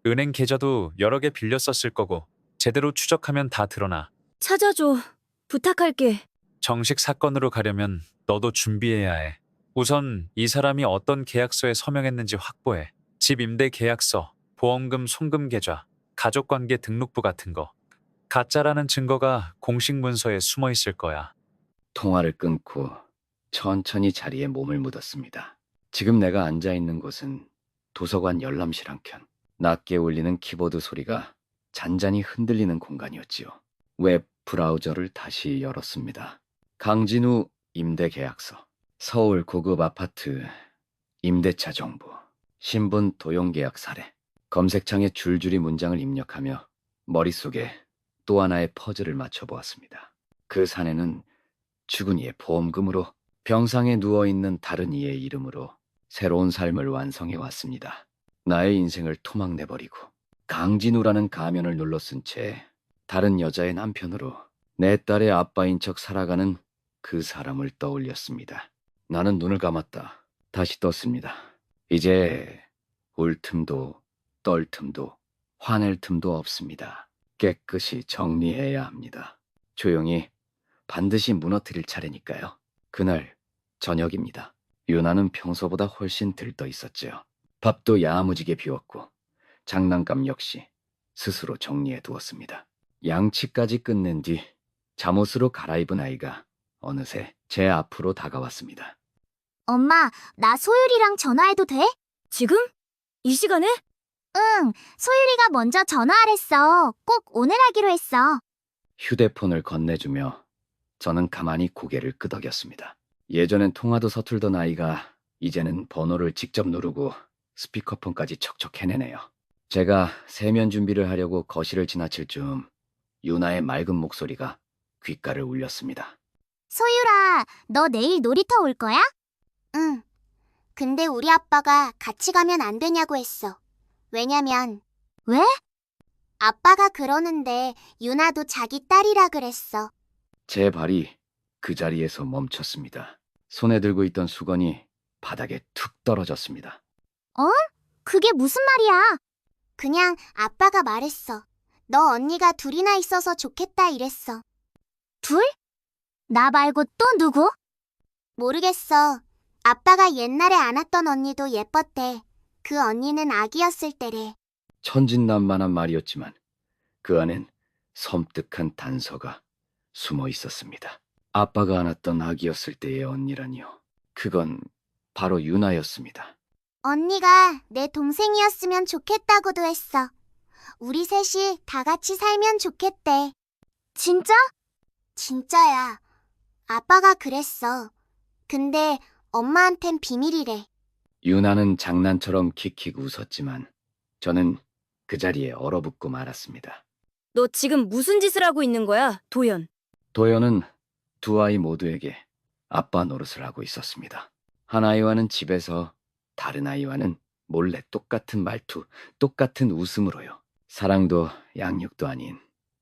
Speaker 7: 은행 계좌도 여러 개 빌려 썼을 거고 제대로 추적하면 다 드러나.
Speaker 4: 찾아줘. 부탁할게.
Speaker 7: 정식 사건으로 가려면 너도 준비해야 해. 우선 이 사람이 어떤 계약서에 서명했는지 확보해. 집 임대 계약서, 보험금 송금 계좌, 가족관계 등록부 같은 거. 가짜라는 증거가 공식 문서에 숨어 있을 거야.
Speaker 2: 통화를 끊고 천천히 자리에 몸을 묻었습니다. 지금 내가 앉아 있는 곳은 도서관 열람실 한켠. 낮게 울리는 키보드 소리가 잔잔히 흔들리는 공간이었지요. 웹 브라우저를 다시 열었습니다. 강진우 임대 계약서, 서울 고급 아파트 임대차 정보, 신분 도용 계약 사례. 검색창에 줄줄이 문장을 입력하며 머릿속에 또 하나의 퍼즐을 맞춰보았습니다. 그 사내는 죽은 이의 보험금으로 병상에 누워있는 다른 이의 이름으로 새로운 삶을 완성해 왔습니다. 나의 인생을 토막내버리고 강진우라는 가면을 눌러 쓴 채 다른 여자의 남편으로 내 딸의 아빠인 척 살아가는 그 사람을 떠올렸습니다. 나는 눈을 감았다. 다시 떴습니다. 이제 울 틈도 떨 틈도 화낼 틈도 없습니다. 깨끗이 정리해야 합니다. 조용히 반드시 무너뜨릴 차례니까요. 그날 저녁입니다. 유나는 평소보다 훨씬 들떠 있었지요. 밥도 야무지게 비웠고 장난감 역시 스스로 정리해 두었습니다. 양치까지 끝낸 뒤 잠옷으로 갈아입은 아이가 어느새 제 앞으로 다가왔습니다.
Speaker 5: 엄마, 나 소율이랑 전화해도 돼?
Speaker 4: 지금? 이 시간에?
Speaker 5: 응, 소율이가 먼저 전화하랬어. 꼭 오늘 하기로 했어.
Speaker 2: 휴대폰을 건네주며 저는 가만히 고개를 끄덕였습니다. 예전엔 통화도 서툴던 아이가 이제는 번호를 직접 누르고 스피커폰까지 척척 해내네요. 제가 세면 준비를 하려고 거실을 지나칠 즈음 유나의 맑은 목소리가 귓가를 울렸습니다.
Speaker 5: 소율아, 너 내일 놀이터 올 거야? 응. 근데 우리 아빠가 같이 가면 안 되냐고 했어. 왜냐면. 왜? 아빠가 그러는데 유나도 자기 딸이라 그랬어.
Speaker 2: 제 발이 그 자리에서 멈췄습니다. 손에 들고 있던 수건이 바닥에 툭 떨어졌습니다.
Speaker 5: 그게 무슨 말이야? 그냥 아빠가 말했어. 너 언니가 둘이나 있어서 좋겠다 이랬어. 둘? 나 말고 또 누구? 모르겠어. 아빠가 옛날에 안았던 언니도 예뻤대. 그 언니는 아기였을 때래.
Speaker 2: 천진난만한 말이었지만 그 안엔 섬뜩한 단서가 숨어 있었습니다. 아빠가 안았던 아기였을 때의 언니라니요. 그건 바로 유나였습니다.
Speaker 5: 언니가 내 동생이었으면 좋겠다고도 했어. 우리 셋이 다 같이 살면 좋겠대. 진짜? 진짜야. 아빠가 그랬어. 근데 엄마한텐 비밀이래.
Speaker 2: 유나는 장난처럼 킥킥 웃었지만 저는 그 자리에 얼어붙고 말았습니다.
Speaker 4: 너 지금 무슨 짓을 하고 있는 거야, 도연?
Speaker 2: 도연은 두 아이 모두에게 아빠 노릇을 하고 있었습니다. 한 아이와는 집에서, 다른 아이와는 몰래 똑같은 말투, 똑같은 웃음으로요. 사랑도 양육도 아닌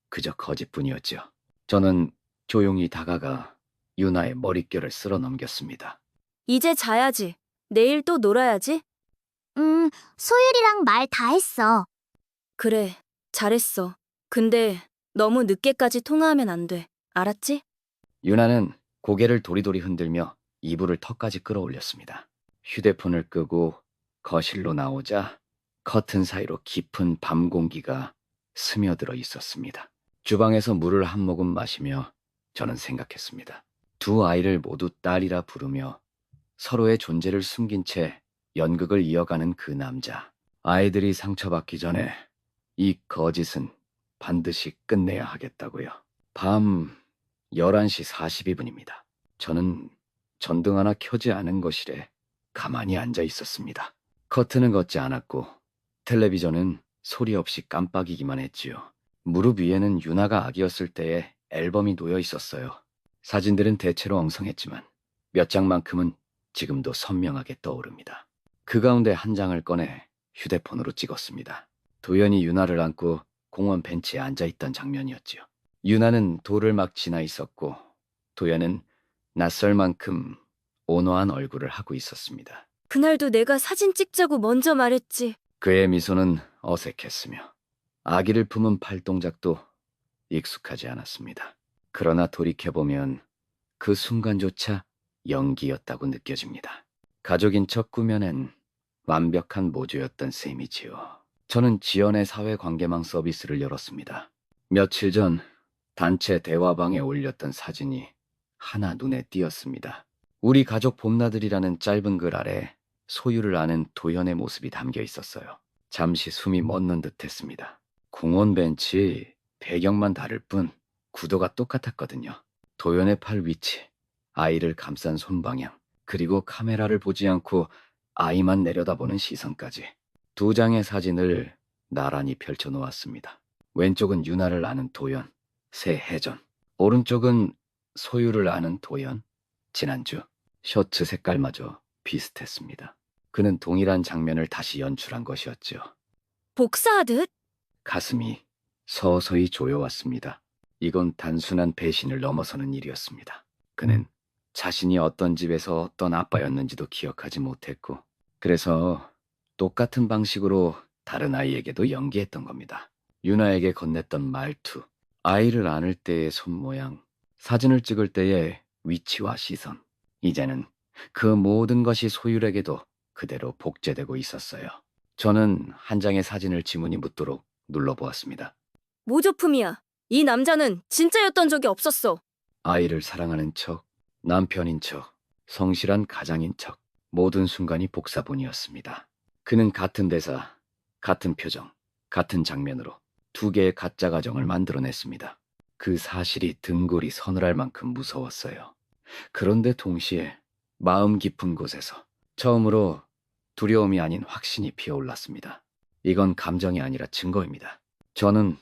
Speaker 2: 그저 거짓뿐이었죠. 저는 조용히 다가가 유나의 머릿결을 쓸어 넘겼습니다.
Speaker 4: 이제 자야지. 내일 또 놀아야지.
Speaker 5: 소율이랑 말 다 했어.
Speaker 4: 그래, 잘했어. 근데 너무 늦게까지 통화하면 안 돼. 알았지?
Speaker 2: 유나는 고개를 도리도리 흔들며 이불을 턱까지 끌어올렸습니다. 휴대폰을 끄고 거실로 나오자 커튼 사이로 깊은 밤 공기가 스며들어 있었습니다. 주방에서 물을 한 모금 마시며 저는 생각했습니다. 두 아이를 모두 딸이라 부르며 서로의 존재를 숨긴 채 연극을 이어가는 그 남자. 아이들이 상처받기 전에 이 거짓은 반드시 끝내야 하겠다고요. 밤 11시 42분입니다. 저는 전등 하나 켜지 않은 거실에 가만히 앉아 있었습니다. 커튼은 걷지 않았고 텔레비전은 소리 없이 깜빡이기만 했지요. 무릎 위에는 유나가 아기였을 때의 앨범이 놓여 있었어요. 사진들은 대체로 엉성했지만 몇 장만큼은 지금도 선명하게 떠오릅니다. 그 가운데 한 장을 꺼내 휴대폰으로 찍었습니다. 도연이 유나를 안고 공원 벤치에 앉아있던 장면이었지요. 유나는 돌을 막 지나 있었고 도연은 낯설 만큼 온화한 얼굴을 하고 있었습니다.
Speaker 4: 그날도 내가 사진 찍자고 먼저 말했지.
Speaker 2: 그의 미소는 어색했으며 아기를 품은 팔동작도 익숙하지 않았습니다. 그러나 돌이켜보면 그 순간조차 연기였다고 느껴집니다. 가족인 척 꾸며낸 완벽한 모조였던 셈이지요. 저는 지연의 사회관계망 서비스를 열었습니다. 며칠 전 단체 대화방에 올렸던 사진이 하나 눈에 띄었습니다. 우리 가족 봄나들이라는 짧은 글 아래 소유를 아는 도연의 모습이 담겨 있었어요. 잠시 숨이 멎는 듯 했습니다. 공원 벤치 배경만 다를 뿐 구도가 똑같았거든요. 도연의 팔 위치, 아이를 감싼 손 방향, 그리고 카메라를 보지 않고 아이만 내려다보는 시선까지. 두 장의 사진을 나란히 펼쳐놓았습니다. 왼쪽은 유나를 아는 도연, 새 해전. 오른쪽은 소유를 아는 도연, 지난주. 셔츠 색깔마저 비슷했습니다. 그는 동일한 장면을 다시 연출한 것이었죠.
Speaker 4: 복사하듯?
Speaker 2: 가슴이 서서히 조여왔습니다. 이건 단순한 배신을 넘어서는 일이었습니다. 그는 자신이 어떤 집에서 어떤 아빠였는지도 기억하지 못했고, 그래서 똑같은 방식으로 다른 아이에게도 연기했던 겁니다. 유나에게 건넸던 말투, 아이를 안을 때의 손모양, 사진을 찍을 때의 위치와 시선. 이제는 그 모든 것이 소율에게도 그대로 복제되고 있었어요. 저는 한 장의 사진을 지문이 묻도록 눌러보았습니다.
Speaker 4: 모조품이야. 이 남자는 진짜였던 적이 없었어.
Speaker 2: 아이를 사랑하는 척, 남편인 척, 성실한 가장인 척, 모든 순간이 복사본이었습니다. 그는 같은 대사, 같은 표정, 같은 장면으로 두 개의 가짜 가정을 만들어냈습니다. 그 사실이 등골이 서늘할 만큼 무서웠어요. 그런데 동시에 마음 깊은 곳에서 처음으로 두려움이 아닌 확신이 피어올랐습니다. 이건 감정이 아니라 증거입니다. 저는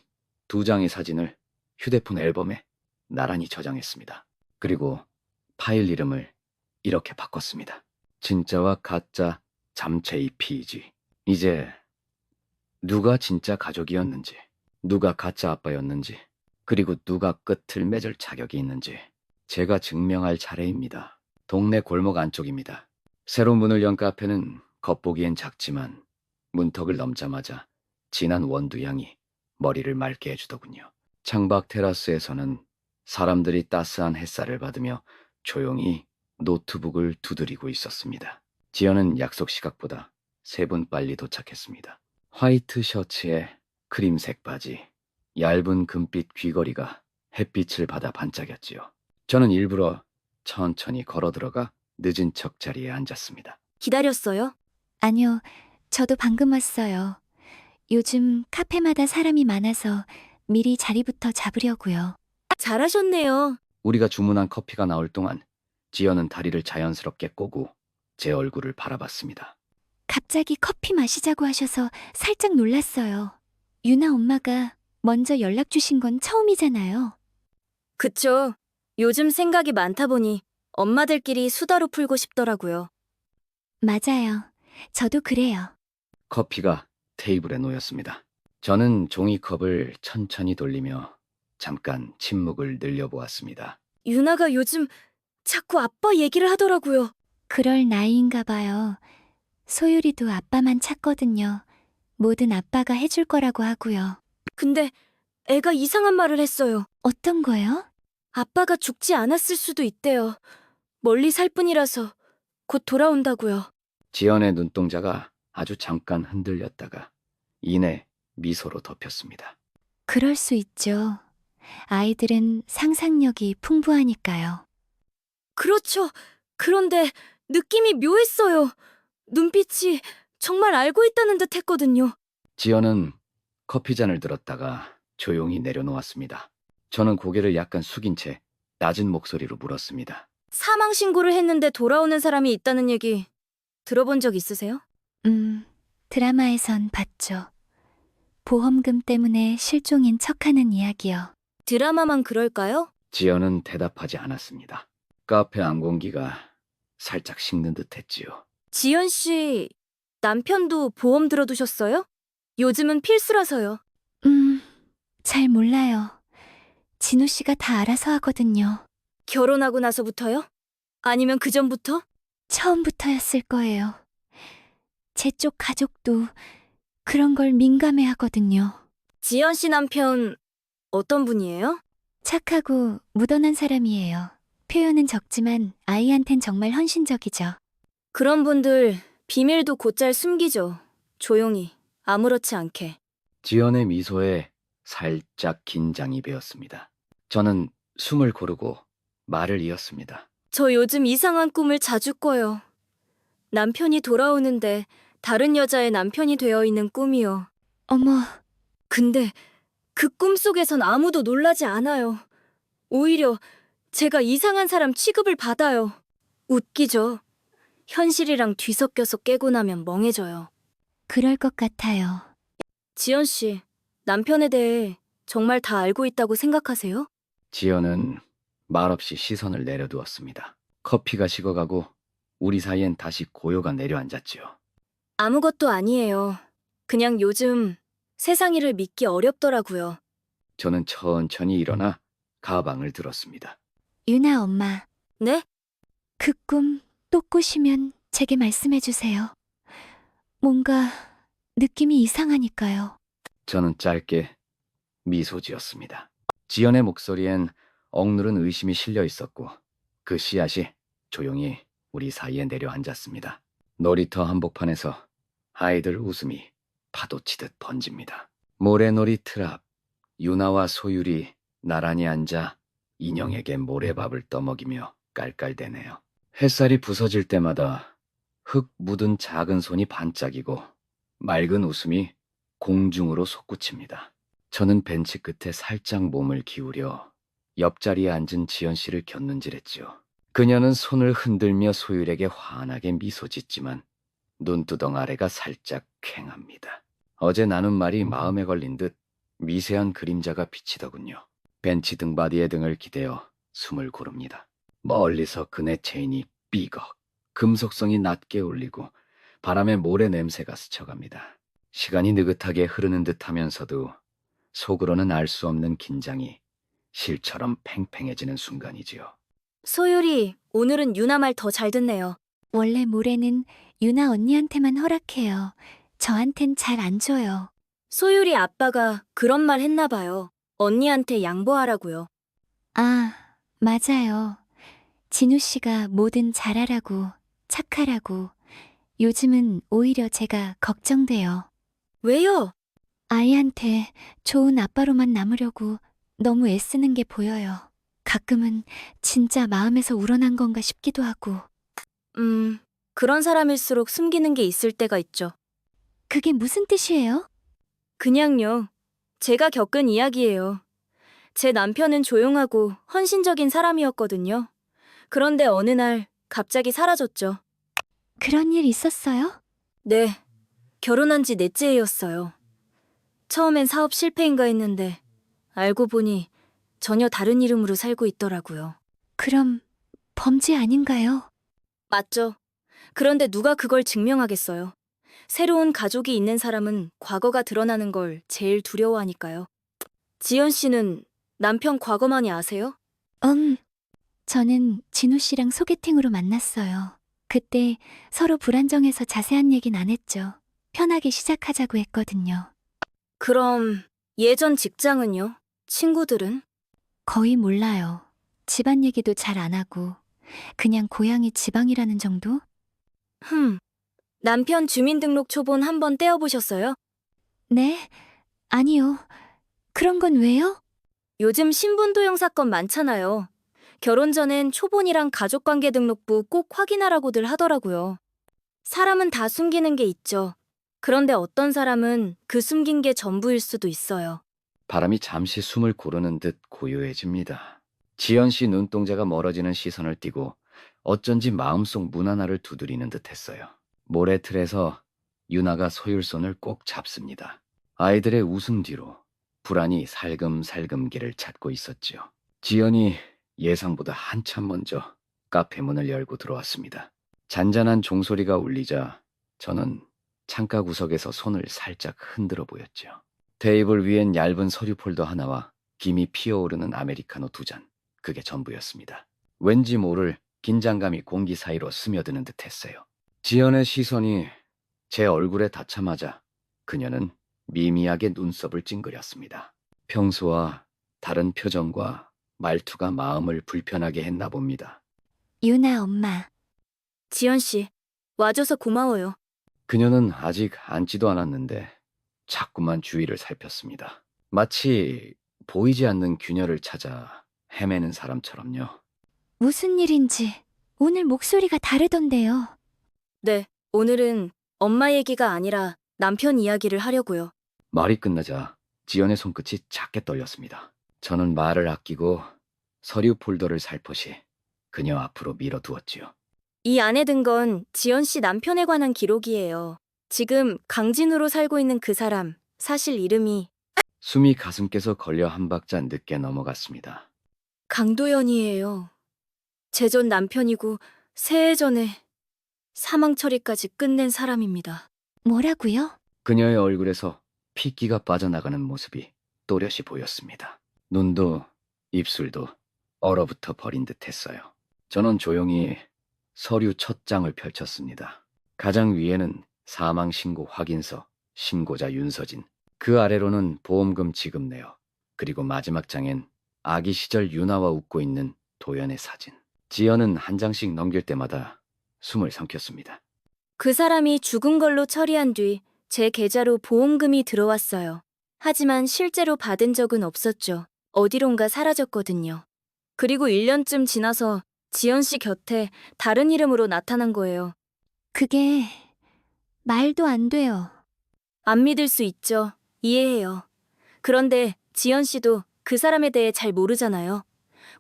Speaker 2: 2장의 사진을 휴대폰 앨범에 나란히 저장했습니다. 그리고 파일 이름을 이렇게 바꿨습니다. 진짜와 가짜 잠체이 PG. 이제 누가 진짜 가족이었는지, 누가 가짜 아빠였는지, 그리고 누가 끝을 맺을 자격이 있는지 제가 증명할 차례입니다. 동네 골목 안쪽입니다. 새로 문을 연 카페는 겉보기엔 작지만 문턱을 넘자마자 진한 원두향이 머리를 맑게 해주더군요. 창밖 테라스에서는 사람들이 따스한 햇살을 받으며 조용히 노트북을 두드리고 있었습니다. 지연은 약속 시각보다 3분 빨리 도착했습니다. 화이트 셔츠에 크림색 바지, 얇은 금빛 귀걸이가 햇빛을 받아 반짝였지요. 저는 일부러 천천히 걸어 들어가 늦은 척 자리에 앉았습니다.
Speaker 4: 기다렸어요?
Speaker 3: 아니요, 저도 방금 왔어요. 요즘 카페마다 사람이 많아서 미리 자리부터 잡으려고요.
Speaker 4: 잘하셨네요.
Speaker 2: 우리가 주문한 커피가 나올 동안 지연은 다리를 자연스럽게 꼬고 제 얼굴을 바라봤습니다.
Speaker 3: 갑자기 커피 마시자고 하셔서 살짝 놀랐어요. 유나 엄마가 먼저 연락 주신 건 처음이잖아요.
Speaker 4: 그쵸. 요즘 생각이 많다 보니 엄마들끼리 수다로 풀고 싶더라고요.
Speaker 3: 맞아요. 저도 그래요.
Speaker 2: 커피가 테이블에 놓였습니다. 저는 종이컵을 천천히 돌리며 잠깐 침묵을 늘려보았습니다.
Speaker 4: 유나가 요즘 자꾸 아빠 얘기를 하더라고요.
Speaker 3: 그럴 나이인가 봐요. 소율이도 아빠만 찾거든요. 뭐든 아빠가 해줄 거라고 하고요.
Speaker 4: 근데 애가 이상한 말을 했어요.
Speaker 3: 어떤 거요?
Speaker 4: 아빠가 죽지 않았을 수도 있대요. 멀리 살 뿐이라서 곧 돌아온다고요.
Speaker 2: 지연의 눈동자가 아주 잠깐 흔들렸다가 이내 미소로 덮였습니다.
Speaker 3: 그럴 수 있죠. 아이들은 상상력이 풍부하니까요.
Speaker 4: 그렇죠. 그런데 느낌이 묘했어요. 눈빛이 정말 알고 있다는 듯 했거든요.
Speaker 2: 지연은 커피잔을 들었다가 조용히 내려놓았습니다. 저는 고개를 약간 숙인 채 낮은 목소리로 물었습니다.
Speaker 4: 사망 신고를 했는데 돌아오는 사람이 있다는 얘기 들어본 적 있으세요?
Speaker 3: 드라마에선 봤죠. 보험금 때문에 실종인 척하는 이야기요.
Speaker 4: 드라마만 그럴까요?
Speaker 2: 지연은 대답하지 않았습니다. 카페 안공기가 살짝 식는 듯 했지요.
Speaker 4: 지연 씨 남편도 보험 들어두셨어요? 요즘은 필수라서요.
Speaker 3: 잘 몰라요. 진우 씨가 다 알아서 하거든요.
Speaker 4: 결혼하고 나서부터요? 아니면 그 전부터?
Speaker 3: 처음부터였을 거예요. 제 쪽 가족도 그런 걸 민감해 하거든요.
Speaker 4: 지연 씨 남편 어떤 분이에요?
Speaker 3: 착하고 무던한 사람이에요. 표현은 적지만 아이한텐 정말 헌신적이죠.
Speaker 4: 그런 분들 비밀도 곧잘 숨기죠. 조용히 아무렇지 않게.
Speaker 2: 지연의 미소에 살짝 긴장이 배었습니다. 저는 숨을 고르고 말을 이었습니다.
Speaker 4: 저 요즘 이상한 꿈을 자주 꿔요. 남편이 돌아오는데 다른 여자의 남편이 되어 있는 꿈이요.
Speaker 3: 어머,
Speaker 4: 근데 그 꿈속에선 아무도 놀라지 않아요. 오히려 제가 이상한 사람 취급을 받아요. 웃기죠. 현실이랑 뒤섞여서 깨고 나면 멍해져요.
Speaker 3: 그럴 것 같아요.
Speaker 4: 지연 씨, 남편에 대해 정말 다 알고 있다고 생각하세요?
Speaker 2: 지연은 말없이 시선을 내려두었습니다. 커피가 식어가고 우리 사이엔 다시 고요가 내려앉았지요.
Speaker 4: 아무것도 아니에요. 그냥 요즘 세상 일을 믿기 어렵더라고요.
Speaker 2: 저는 천천히 일어나 가방을 들었습니다.
Speaker 3: 유나 엄마,
Speaker 4: 네?
Speaker 3: 그 꿈 또 꾸시면 제게 말씀해 주세요. 뭔가 느낌이 이상하니까요.
Speaker 2: 저는 짧게 미소 지었습니다. 지연의 목소리엔 억누른 의심이 실려 있었고 그 씨앗이 조용히 우리 사이에 내려앉았습니다. 놀이터 한복판에서 아이들 웃음이 파도치듯 번집니다. 모래놀이 틀 앞 유나와 소율이 나란히 앉아 인형에게 모래밥을 떠먹이며 깔깔대네요. 햇살이 부서질 때마다 흙 묻은 작은 손이 반짝이고 맑은 웃음이 공중으로 솟구칩니다. 저는 벤치 끝에 살짝 몸을 기울여 옆자리에 앉은 지연 씨를 곁눈질했지요. 그녀는 손을 흔들며 소율에게 환하게 미소 짓지만 눈두덩 아래가 살짝 퀭합니다. 어제 나눈 말이 마음에 걸린 듯 미세한 그림자가 비치더군요. 벤치 등받이에 등을 기대어 숨을 고릅니다. 멀리서 그네 체인이 삐걱, 금속성이 낮게 울리고 바람에 모래 냄새가 스쳐갑니다. 시간이 느긋하게 흐르는 듯 하면서도 속으로는 알 수 없는 긴장이 실처럼 팽팽해지는 순간이지요.
Speaker 4: 소율이 오늘은 유나 말 더 잘 듣네요.
Speaker 3: 원래 모래는 유나 언니한테만 허락해요. 저한텐 잘 안 줘요.
Speaker 4: 소율이 아빠가 그런 말 했나 봐요. 언니한테 양보하라고요.
Speaker 3: 아, 맞아요. 진우 씨가 뭐든 잘하라고, 착하라고. 요즘은 오히려 제가 걱정돼요.
Speaker 4: 왜요?
Speaker 3: 아이한테 좋은 아빠로만 남으려고 너무 애쓰는 게 보여요. 가끔은 진짜 마음에서 우러난 건가 싶기도 하고.
Speaker 4: 그런 사람일수록 숨기는 게 있을 때가 있죠.
Speaker 3: 그게 무슨 뜻이에요?
Speaker 4: 그냥요. 제가 겪은 이야기예요. 제 남편은 조용하고 헌신적인 사람이었거든요. 그런데 어느 날 갑자기 사라졌죠.
Speaker 3: 그런 일 있었어요?
Speaker 4: 네, 결혼한 지 넷째였어요. 처음엔 사업 실패인가 했는데 알고 보니 전혀 다른 이름으로 살고 있더라고요.
Speaker 3: 그럼 범죄 아닌가요?
Speaker 4: 맞죠. 그런데 누가 그걸 증명하겠어요. 새로운 가족이 있는 사람은 과거가 드러나는 걸 제일 두려워하니까요. 지연 씨는 남편 과거 많이 아세요?
Speaker 3: 저는 진우 씨랑 소개팅으로 만났어요. 그때 서로 불안정해서 자세한 얘긴 안 했죠. 편하게 시작하자고 했거든요.
Speaker 4: 그럼 예전 직장은요? 친구들은?
Speaker 3: 거의 몰라요. 집안 얘기도 잘 안 하고 그냥 고향이 지방이라는 정도?
Speaker 4: 남편 주민등록 초본 한번 떼어보셨어요?
Speaker 3: 네? 아니요. 그런 건 왜요?
Speaker 4: 요즘 신분도용 사건 많잖아요. 결혼 전엔 초본이랑 가족관계 등록부 꼭 확인하라고들 하더라고요. 사람은 다 숨기는 게 있죠. 그런데 어떤 사람은 그 숨긴 게 전부일 수도 있어요.
Speaker 2: 바람이 잠시 숨을 고르는 듯 고요해집니다. 지연 씨 눈동자가 멀어지는 시선을 띠고 어쩐지 마음속 문 하나를 두드리는 듯 했어요. 모래틀에서 유나가 소율 손을 꼭 잡습니다. 아이들의 웃음 뒤로 불안이 살금살금 길을 찾고 있었지요. 지연이 예상보다 한참 먼저 카페 문을 열고 들어왔습니다. 잔잔한 종소리가 울리자 저는 창가 구석에서 손을 살짝 흔들어 보였죠. 테이블 위엔 얇은 서류 폴더 하나와 김이 피어오르는 아메리카노 2잔. 그게 전부였습니다. 왠지 모를 긴장감이 공기 사이로 스며드는 듯했어요. 지연의 시선이 제 얼굴에 닿자마자 그녀는 미미하게 눈썹을 찡그렸습니다. 평소와 다른 표정과 말투가 마음을 불편하게 했나 봅니다.
Speaker 3: 유나 엄마.
Speaker 4: 지연 씨, 와줘서 고마워요.
Speaker 2: 그녀는 아직 앉지도 않았는데 자꾸만 주위를 살폈습니다. 마치 보이지 않는 균열을 찾아 헤매는 사람처럼요.
Speaker 3: 무슨 일인지 오늘 목소리가 다르던데요.
Speaker 4: 네, 오늘은 엄마 얘기가 아니라 남편 이야기를 하려고요.
Speaker 2: 말이 끝나자 지연의 손끝이 작게 떨렸습니다. 저는 말을 아끼고 서류 폴더를 살포시 그녀 앞으로 밀어두었지요.
Speaker 4: 이 안에 든 건 지연 씨 남편에 관한 기록이에요. 지금 강진으로 살고 있는 그 사람, 사실 이름이
Speaker 2: 숨이 가슴께서 걸려 한 박자 늦게 넘어갔습니다.
Speaker 4: 강도연이에요. 제 전 남편이고 새해 전에 사망 처리까지 끝낸 사람입니다.
Speaker 3: 뭐라고요?
Speaker 2: 그녀의 얼굴에서 핏기가 빠져나가는 모습이 또렷이 보였습니다. 눈도 입술도 얼어붙어 버린 듯했어요. 저는 조용히 서류 첫 장을 펼쳤습니다. 가장 위에는 사망 신고 확인서, 신고자 윤서진. 그 아래로는 보험금 지급 내역. 그리고 마지막 장엔 아기 시절 유나와 웃고 있는 도연의 사진. 지연은 한 장씩 넘길 때마다 숨을 삼켰습니다.
Speaker 4: 그 사람이 죽은 걸로 처리한 뒤 제 계좌로 보험금이 들어왔어요. 하지만 실제로 받은 적은 없었죠. 어디론가 사라졌거든요. 그리고 1년쯤 지나서 지연 씨 곁에 다른 이름으로 나타난 거예요.
Speaker 3: 그게 말도 안 돼요.
Speaker 4: 안 믿을 수 있죠. 이해해요. 그런데 지연 씨도 그 사람에 대해 잘 모르잖아요.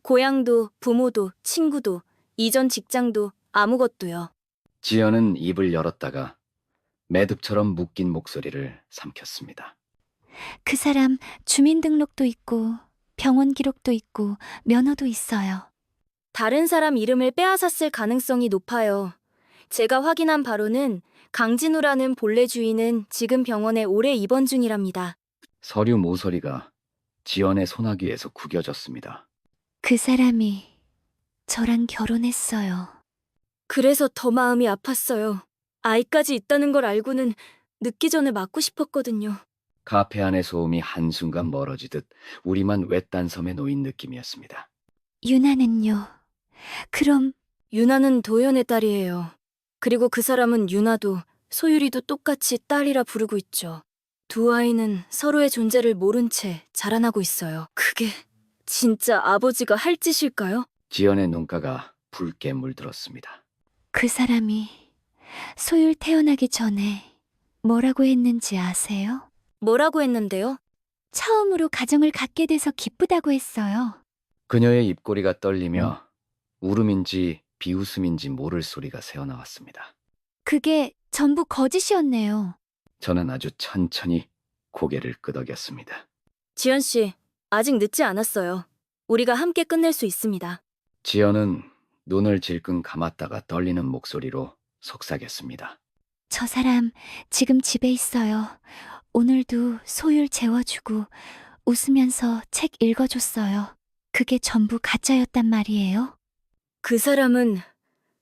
Speaker 4: 고향도, 부모도, 친구도, 이전 직장도, 아무것도요.
Speaker 2: 지연은 입을 열었다가 매듭처럼 묶인 목소리를 삼켰습니다.
Speaker 3: 그 사람 주민등록도 있고 병원 기록도 있고 면허도 있어요.
Speaker 4: 다른 사람 이름을 빼앗았을 가능성이 높아요. 제가 확인한 바로는 강진우라는 본래 주인은 지금 병원에 오래 입원 중이랍니다.
Speaker 2: 서류 모서리가 지연의 소나귀에서 구겨졌습니다.
Speaker 3: 그 사람이 저랑 결혼했어요.
Speaker 4: 그래서 더 마음이 아팠어요. 아이까지 있다는 걸 알고는 늦기 전에 맞고 싶었거든요.
Speaker 2: 카페 안의 소음이 한순간 멀어지듯 우리만 외딴 섬에 놓인 느낌이었습니다.
Speaker 3: 유나는요? 그럼
Speaker 4: 유나는 도연의 딸이에요. 그리고 그 사람은 유나도 소율이도 똑같이 딸이라 부르고 있죠. 두 아이는 서로의 존재를 모른 채 자라나고 있어요. 그게 진짜 아버지가 할 짓일까요?
Speaker 2: 지연의 눈가가 붉게 물들었습니다.
Speaker 3: 그 사람이 소율 태어나기 전에 뭐라고 했는지 아세요?
Speaker 4: 뭐라고 했는데요?
Speaker 3: 처음으로 가정을 갖게 돼서 기쁘다고 했어요.
Speaker 2: 그녀의 입꼬리가 떨리며 울음인지 비웃음인지 모를 소리가 새어나왔습니다.
Speaker 3: 그게 전부 거짓이었네요.
Speaker 2: 저는 아주 천천히 고개를 끄덕였습니다.
Speaker 4: 지연 씨, 아직 늦지 않았어요. 우리가 함께 끝낼 수 있습니다.
Speaker 2: 지연은 눈을 질끈 감았다가 떨리는 목소리로 속삭였습니다.
Speaker 3: 저 사람 지금 집에 있어요. 오늘도 소율 재워주고 웃으면서 책 읽어줬어요. 그게 전부 가짜였단 말이에요.
Speaker 4: 그 사람은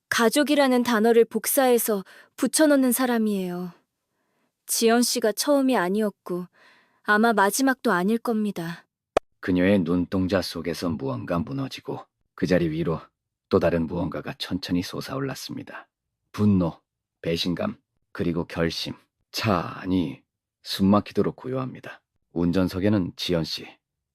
Speaker 4: 가족이라는 단어를 복사해서 붙여넣는 사람이에요. 지연 씨가 처음이 아니었고 아마 마지막도 아닐 겁니다.
Speaker 2: 그녀의 눈동자 속에서 무언가 무너지고 그 자리 위로 또 다른 무언가가 천천히 솟아올랐습니다. 분노, 배신감, 그리고 결심. 차 안이 숨막히도록 고요합니다. 운전석에는 지연 씨,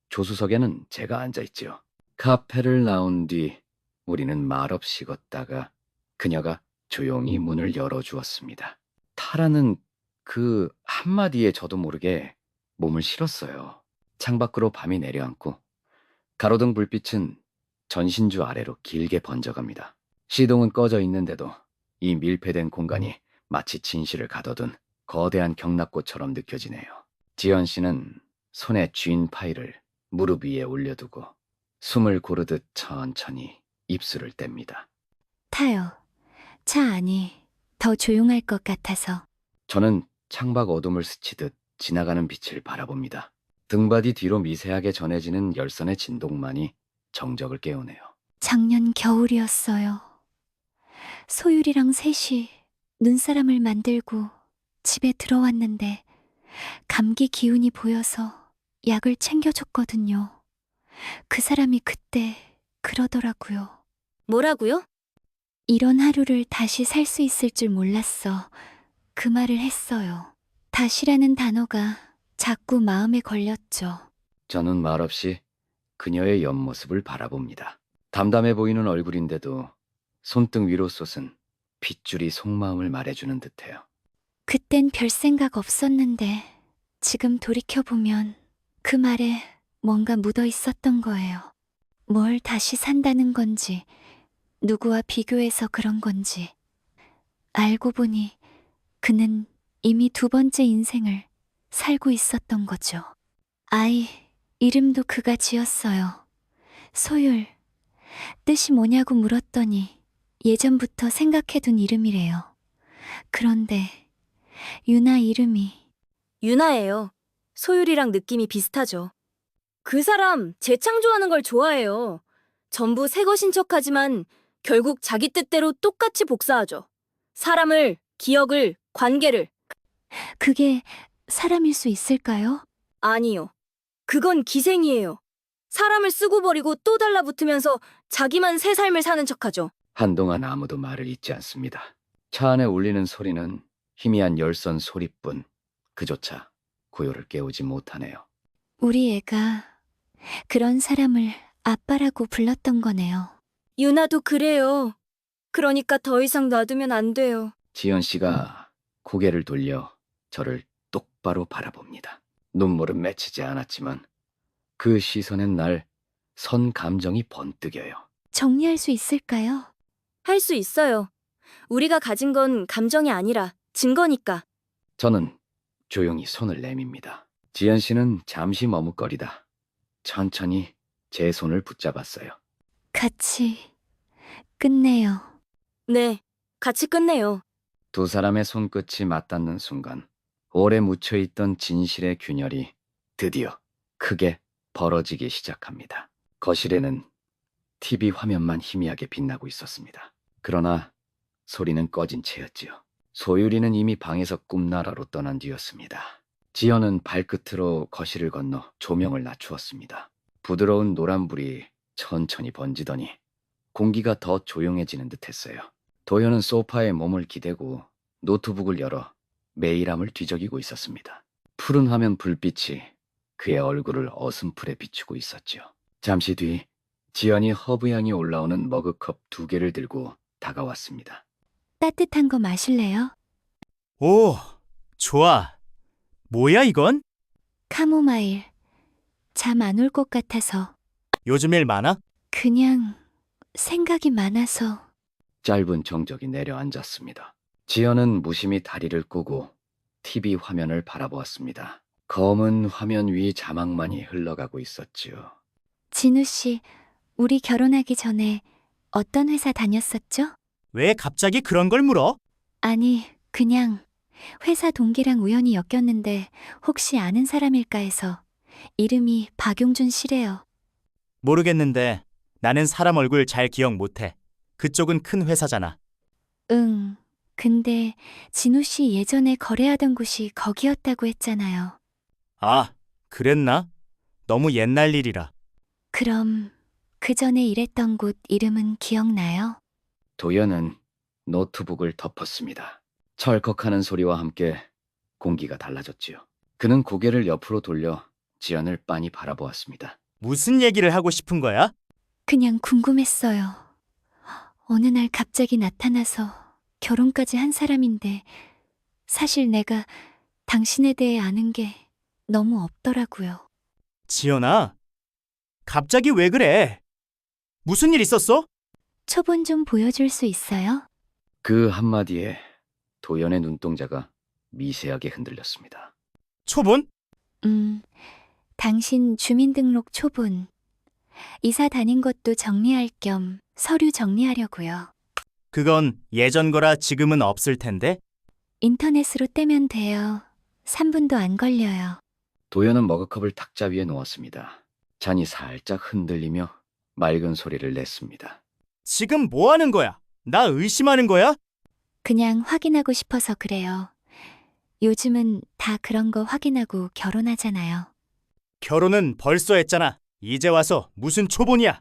Speaker 2: 조수석에는 제가 앉아있지요. 카페를 나온 뒤 우리는 말없이 걷다가 그녀가 조용히 문을 열어주었습니다. 타라는 그 한마디에 저도 모르게 몸을 실었어요. 창밖으로 밤이 내려앉고 가로등 불빛은 전신주 아래로 길게 번져갑니다. 시동은 꺼져 있는데도 이 밀폐된 공간이 마치 진실을 가둬둔 거대한 경납고처럼 느껴지네요. 지연 씨는 손에 쥔 파일을 무릎 위에 올려두고 숨을 고르듯 천천히 입술을 뗍니다.
Speaker 3: 타요. 차 안이 더 조용할 것 같아서.
Speaker 2: 저는 창밖 어둠을 스치듯 지나가는 빛을 바라봅니다. 등받이 뒤로 미세하게 전해지는 열선의 진동만이 정적을 깨우네요.
Speaker 3: 작년 겨울이었어요. 소율이랑 셋이 눈사람을 만들고 집에 들어왔는데 감기 기운이 보여서 약을 챙겨줬거든요. 그 사람이 그때 그러더라고요.
Speaker 4: 뭐라고요?
Speaker 3: 이런 하루를 다시 살 수 있을 줄 몰랐어. 그 말을 했어요. 다시라는 단어가 자꾸 마음에 걸렸죠.
Speaker 2: 저는 말없이 그녀의 옆모습을 바라봅니다. 담담해 보이는 얼굴인데도 손등 위로 솟은 핏줄이 속마음을 말해주는 듯해요.
Speaker 3: 그땐 별 생각 없었는데 지금 돌이켜보면 그 말에 뭔가 묻어 있었던 거예요. 뭘 다시 산다는 건지 누구와 비교해서 그런 건지 알고 보니 그는 이미 두 번째 인생을 살고 있었던 거죠. 아이 이름도 그가 지었어요. 소율. 뜻이 뭐냐고 물었더니 예전부터 생각해둔 이름이래요. 그런데 유나 이름이
Speaker 4: 유나예요. 소율이랑 느낌이 비슷하죠. 그 사람 재창조하는 걸 좋아해요. 전부 새 것인 척하지만 결국 자기 뜻대로 똑같이 복사하죠. 사람을, 기억을, 관계를.
Speaker 3: 그게 사람일 수 있을까요?
Speaker 4: 아니요. 그건 기생이에요. 사람을 쓰고 버리고 또 달라붙으면서 자기만 새 삶을 사는 척하죠.
Speaker 2: 한동안 아무도 말을 잇지 않습니다. 차 안에 울리는 소리는 희미한 열선 소리뿐 그조차 고요를 깨우지 못하네요.
Speaker 3: 우리 애가 그런 사람을 아빠라고 불렀던 거네요.
Speaker 4: 유나도 그래요. 그러니까 더 이상 놔두면 안 돼요.
Speaker 2: 지연 씨가 고개를 돌려 저를 똑바로 바라봅니다. 눈물은 맺히지 않았지만 그 시선엔 날 선 감정이 번뜩여요.
Speaker 3: 정리할 수 있을까요?
Speaker 4: 할 수 있어요. 우리가 가진 건 감정이 아니라 증거니까.
Speaker 2: 저는 조용히 손을 내밉니다. 지연 씨는 잠시 머뭇거리다 천천히 제 손을 붙잡았어요.
Speaker 3: 같이 끝내요.
Speaker 4: 네, 같이 끝내요.
Speaker 2: 두 사람의 손끝이 맞닿는 순간 오래 묻혀있던 진실의 균열이 드디어 크게 벌어지기 시작합니다. 거실에는 TV 화면만 희미하게 빛나고 있었습니다. 그러나 소리는 꺼진 채였지요. 소율이는 이미 방에서 꿈나라로 떠난 뒤였습니다. 지연은 발끝으로 거실을 건너 조명을 낮추었습니다. 부드러운 노란불이 천천히 번지더니 공기가 더 조용해지는 듯했어요. 도현은 소파에 몸을 기대고 노트북을 열어 메일함을 뒤적이고 있었습니다. 푸른 화면 불빛이 그의 얼굴을 어슴풀에 비추고 있었죠. 잠시 뒤 지연이 허브 향이 올라오는 머그컵 2개를 들고 다가왔습니다.
Speaker 3: 따뜻한 거 마실래요?
Speaker 1: 오, 좋아. 뭐야 이건?
Speaker 3: 카모마일. 잠 안 올 것 같아서.
Speaker 1: 요즘 일 많아?
Speaker 3: 그냥 생각이 많아서.
Speaker 2: 짧은 정적이 내려앉았습니다. 지연은 무심히 다리를 꼬고 TV 화면을 바라보았습니다. 검은 화면 위 자막만이 흘러가고 있었지요.
Speaker 3: 진우 씨, 우리 결혼하기 전에 어떤 회사 다녔었죠?
Speaker 1: 왜 갑자기 그런 걸 물어?
Speaker 3: 아니, 그냥 회사 동기랑 우연히 엮였는데 혹시 아는 사람일까 해서. 이름이 박용준 씨래요.
Speaker 1: 모르겠는데 나는 사람 얼굴 잘 기억 못해. 그쪽은 큰 회사잖아.
Speaker 3: 응. 근데 진우 씨 예전에 거래하던 곳이 거기였다고 했잖아요.
Speaker 1: 아, 그랬나? 너무 옛날 일이라.
Speaker 3: 그럼 그 전에 일했던 곳 이름은 기억나요?
Speaker 2: 도연은 노트북을 덮었습니다. 철컥하는 소리와 함께 공기가 달라졌지요. 그는 고개를 옆으로 돌려 지연을 빤히 바라보았습니다.
Speaker 1: 무슨 얘기를 하고 싶은 거야?
Speaker 3: 그냥 궁금했어요. 어느 날 갑자기 나타나서 결혼까지 한 사람인데 사실 내가 당신에 대해 아는 게 너무 없더라고요.
Speaker 1: 지연아, 갑자기 왜 그래? 무슨 일 있었어?
Speaker 3: 초본 좀 보여줄 수 있어요?
Speaker 2: 그 한마디에 도연의 눈동자가 미세하게 흔들렸습니다.
Speaker 1: 초본?
Speaker 3: 당신 주민등록 초본. 이사 다닌 것도 정리할 겸 서류 정리하려고요.
Speaker 1: 그건 예전 거라 지금은 없을 텐데.
Speaker 3: 인터넷으로 떼면 돼요. 3분도 안 걸려요.
Speaker 2: 도연은 머그컵을 탁자 위에 놓았습니다. 잔이 살짝 흔들리며 맑은 소리를 냈습니다.
Speaker 1: 지금 뭐 하는 거야? 나 의심하는 거야?
Speaker 3: 그냥 확인하고 싶어서 그래요. 요즘은 다 그런 거 확인하고 결혼하잖아요.
Speaker 1: 결혼은 벌써 했잖아. 이제 와서 무슨 초본이야?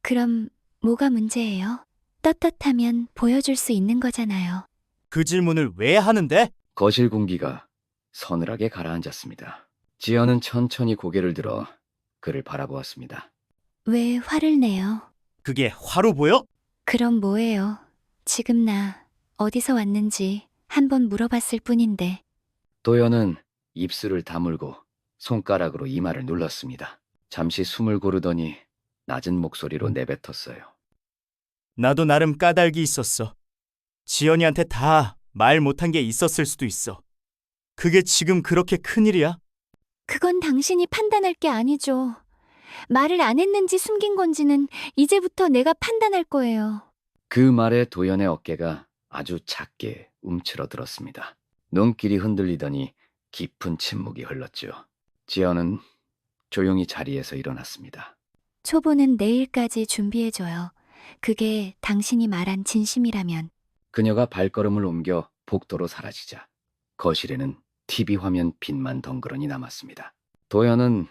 Speaker 3: 그럼 뭐가 문제예요? 떳떳하면 보여줄 수 있는 거잖아요.
Speaker 1: 그 질문을 왜 하는데?
Speaker 2: 거실 공기가 서늘하게 가라앉았습니다. 지연은 천천히 고개를 들어 그를 바라보았습니다.
Speaker 3: 왜 화를 내요?
Speaker 1: 그게 화로 보여?
Speaker 3: 그럼 뭐예요? 지금 나 어디서 왔는지 한번 물어봤을 뿐인데.
Speaker 2: 도연은 입술을 다물고 손가락으로 이마를 눌렀습니다. 잠시 숨을 고르더니 낮은 목소리로 내뱉었어요.
Speaker 1: 나도 나름 까닭이 있었어. 지연이한테 다 말 못한 게 있었을 수도 있어. 그게 지금 그렇게 큰일이야?
Speaker 3: 그건 당신이 판단할 게 아니죠. 말을 안 했는지 숨긴 건지는 이제부터 내가 판단할 거예요.
Speaker 2: 그 말에 도연의 어깨가 아주 작게 움츠러들었습니다. 눈길이 흔들리더니 깊은 침묵이 흘렀죠. 지연은 조용히 자리에서 일어났습니다.
Speaker 3: 초보는 내일까지 준비해줘요. 그게 당신이 말한 진심이라면.
Speaker 2: 그녀가 발걸음을 옮겨 복도로 사라지자 거실에는 TV 화면 빛만 덩그러니 남았습니다. 도연은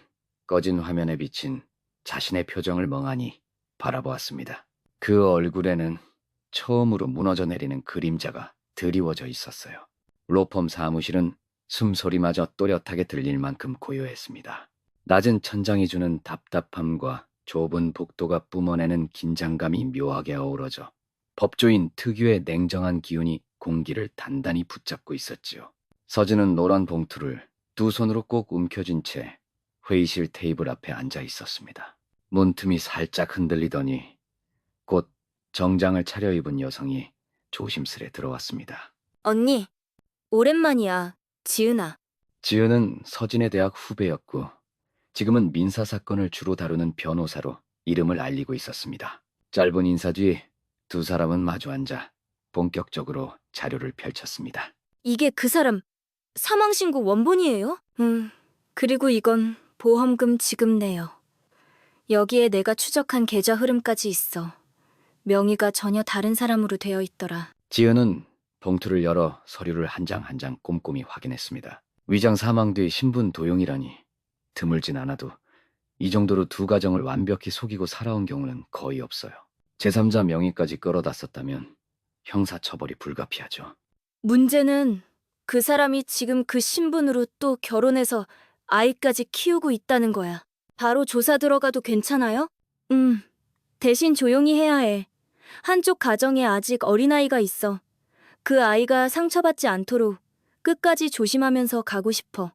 Speaker 2: 꺼진 화면에 비친 자신의 표정을 멍하니 바라보았습니다. 그 얼굴에는 처음으로 무너져 내리는 그림자가 드리워져 있었어요. 로펌 사무실은 숨소리마저 또렷하게 들릴 만큼 고요했습니다. 낮은 천장이 주는 답답함과 좁은 복도가 뿜어내는 긴장감이 묘하게 어우러져 법조인 특유의 냉정한 기운이 공기를 단단히 붙잡고 있었지요. 서진은 노란 봉투를 두 손으로 꼭 움켜쥔 채 회의실 테이블 앞에 앉아 있었습니다. 문틈이 살짝 흔들리더니 곧 정장을 차려입은 여성이 조심스레 들어왔습니다.
Speaker 4: 언니, 오랜만이야. 지은아.
Speaker 2: 지은은 서진의 대학 후배였고 지금은 민사 사건을 주로 다루는 변호사로 이름을 알리고 있었습니다. 짧은 인사 뒤 두 사람은 마주 앉아 본격적으로 자료를 펼쳤습니다.
Speaker 4: 이게 그 사람 사망신고 원본이에요? 그리고 이건 보험금 지급 내역. 여기에 내가 추적한 계좌 흐름까지 있어. 명의가 전혀 다른 사람으로 되어 있더라.
Speaker 2: 지은은 봉투를 열어 서류를 한 장 한 장 꼼꼼히 확인했습니다. 위장 사망 뒤 신분 도용이라니 드물진 않아도 이 정도로 두 가정을 완벽히 속이고 살아온 경우는 거의 없어요. 제3자 명의까지 끌어다 썼다면 형사처벌이 불가피하죠.
Speaker 4: 문제는 그 사람이 지금 그 신분으로 또 결혼해서 아이까지 키우고 있다는 거야. 바로 조사 들어가도 괜찮아요? 대신 조용히 해야 해. 한쪽 가정에 아직 어린아이가 있어. 그 아이가 상처받지 않도록 끝까지 조심하면서 가고 싶어.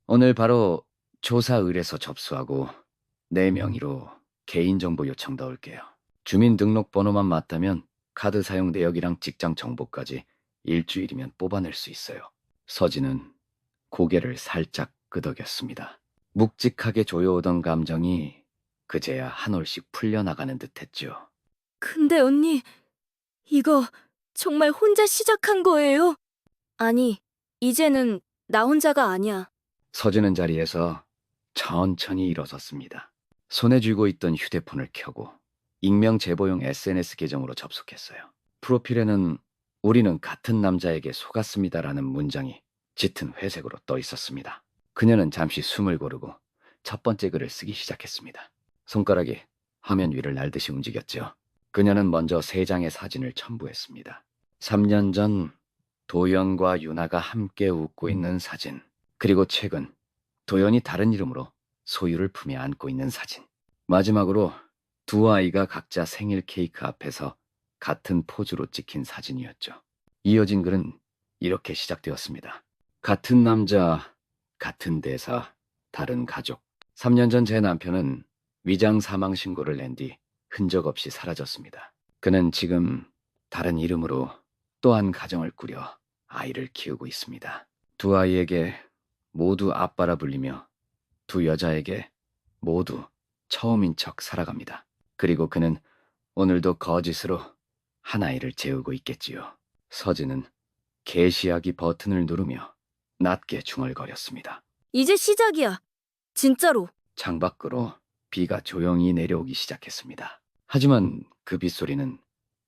Speaker 2: 오늘 바로 조사 의뢰서 접수하고 내 명의로 개인정보 요청 넣을게요. 주민등록번호만 맞다면 카드 사용 내역이랑 직장 정보까지 일주일이면 뽑아낼 수 있어요. 서진은 고개를 살짝 끄덕였습니다. 묵직하게 조여오던 감정이 그제야 한 올씩 풀려나가는 듯했죠.
Speaker 4: 근데 언니, 이거 정말 혼자 시작한 거예요? 아니, 이제는 나 혼자가 아니야.
Speaker 2: 서진은 자리에서 천천히 일어섰습니다. 손에 쥐고 있던 휴대폰을 켜고 익명 제보용 SNS 계정으로 접속했어요. 프로필에는 우리는 같은 남자에게 속았습니다라는 문장이 짙은 회색으로 떠 있었습니다. 그녀는 잠시 숨을 고르고 첫 번째 글을 쓰기 시작했습니다. 손가락이 화면 위를 날듯이 움직였죠. 그녀는 먼저 3장의 사진을 첨부했습니다. 3년 전 도연과 유나가 함께 웃고 있는 사진, 그리고 최근 도연이 다른 이름으로 소유를 품에 안고 있는 사진, 마지막으로 두 아이가 각자 생일 케이크 앞에서 같은 포즈로 찍힌 사진이었죠. 이어진 글은 이렇게 시작되었습니다. 같은 남자, 같은 대사, 다른 가족. 3년 전 제 남편은 위장 사망 신고를 낸 뒤 흔적 없이 사라졌습니다. 그는 지금 다른 이름으로 또한 가정을 꾸려 아이를 키우고 있습니다. 두 아이에게 모두 아빠라 불리며 두 여자에게 모두 처음인 척 살아갑니다. 그리고 그는 오늘도 거짓으로 한 아이를 재우고 있겠지요. 서진은 개시하기 버튼을 누르며 낮게 중얼거렸습니다.
Speaker 4: 이제 시작이야. 진짜로.
Speaker 2: 창밖으로 비가 조용히 내려오기 시작했습니다. 하지만 그 빗소리는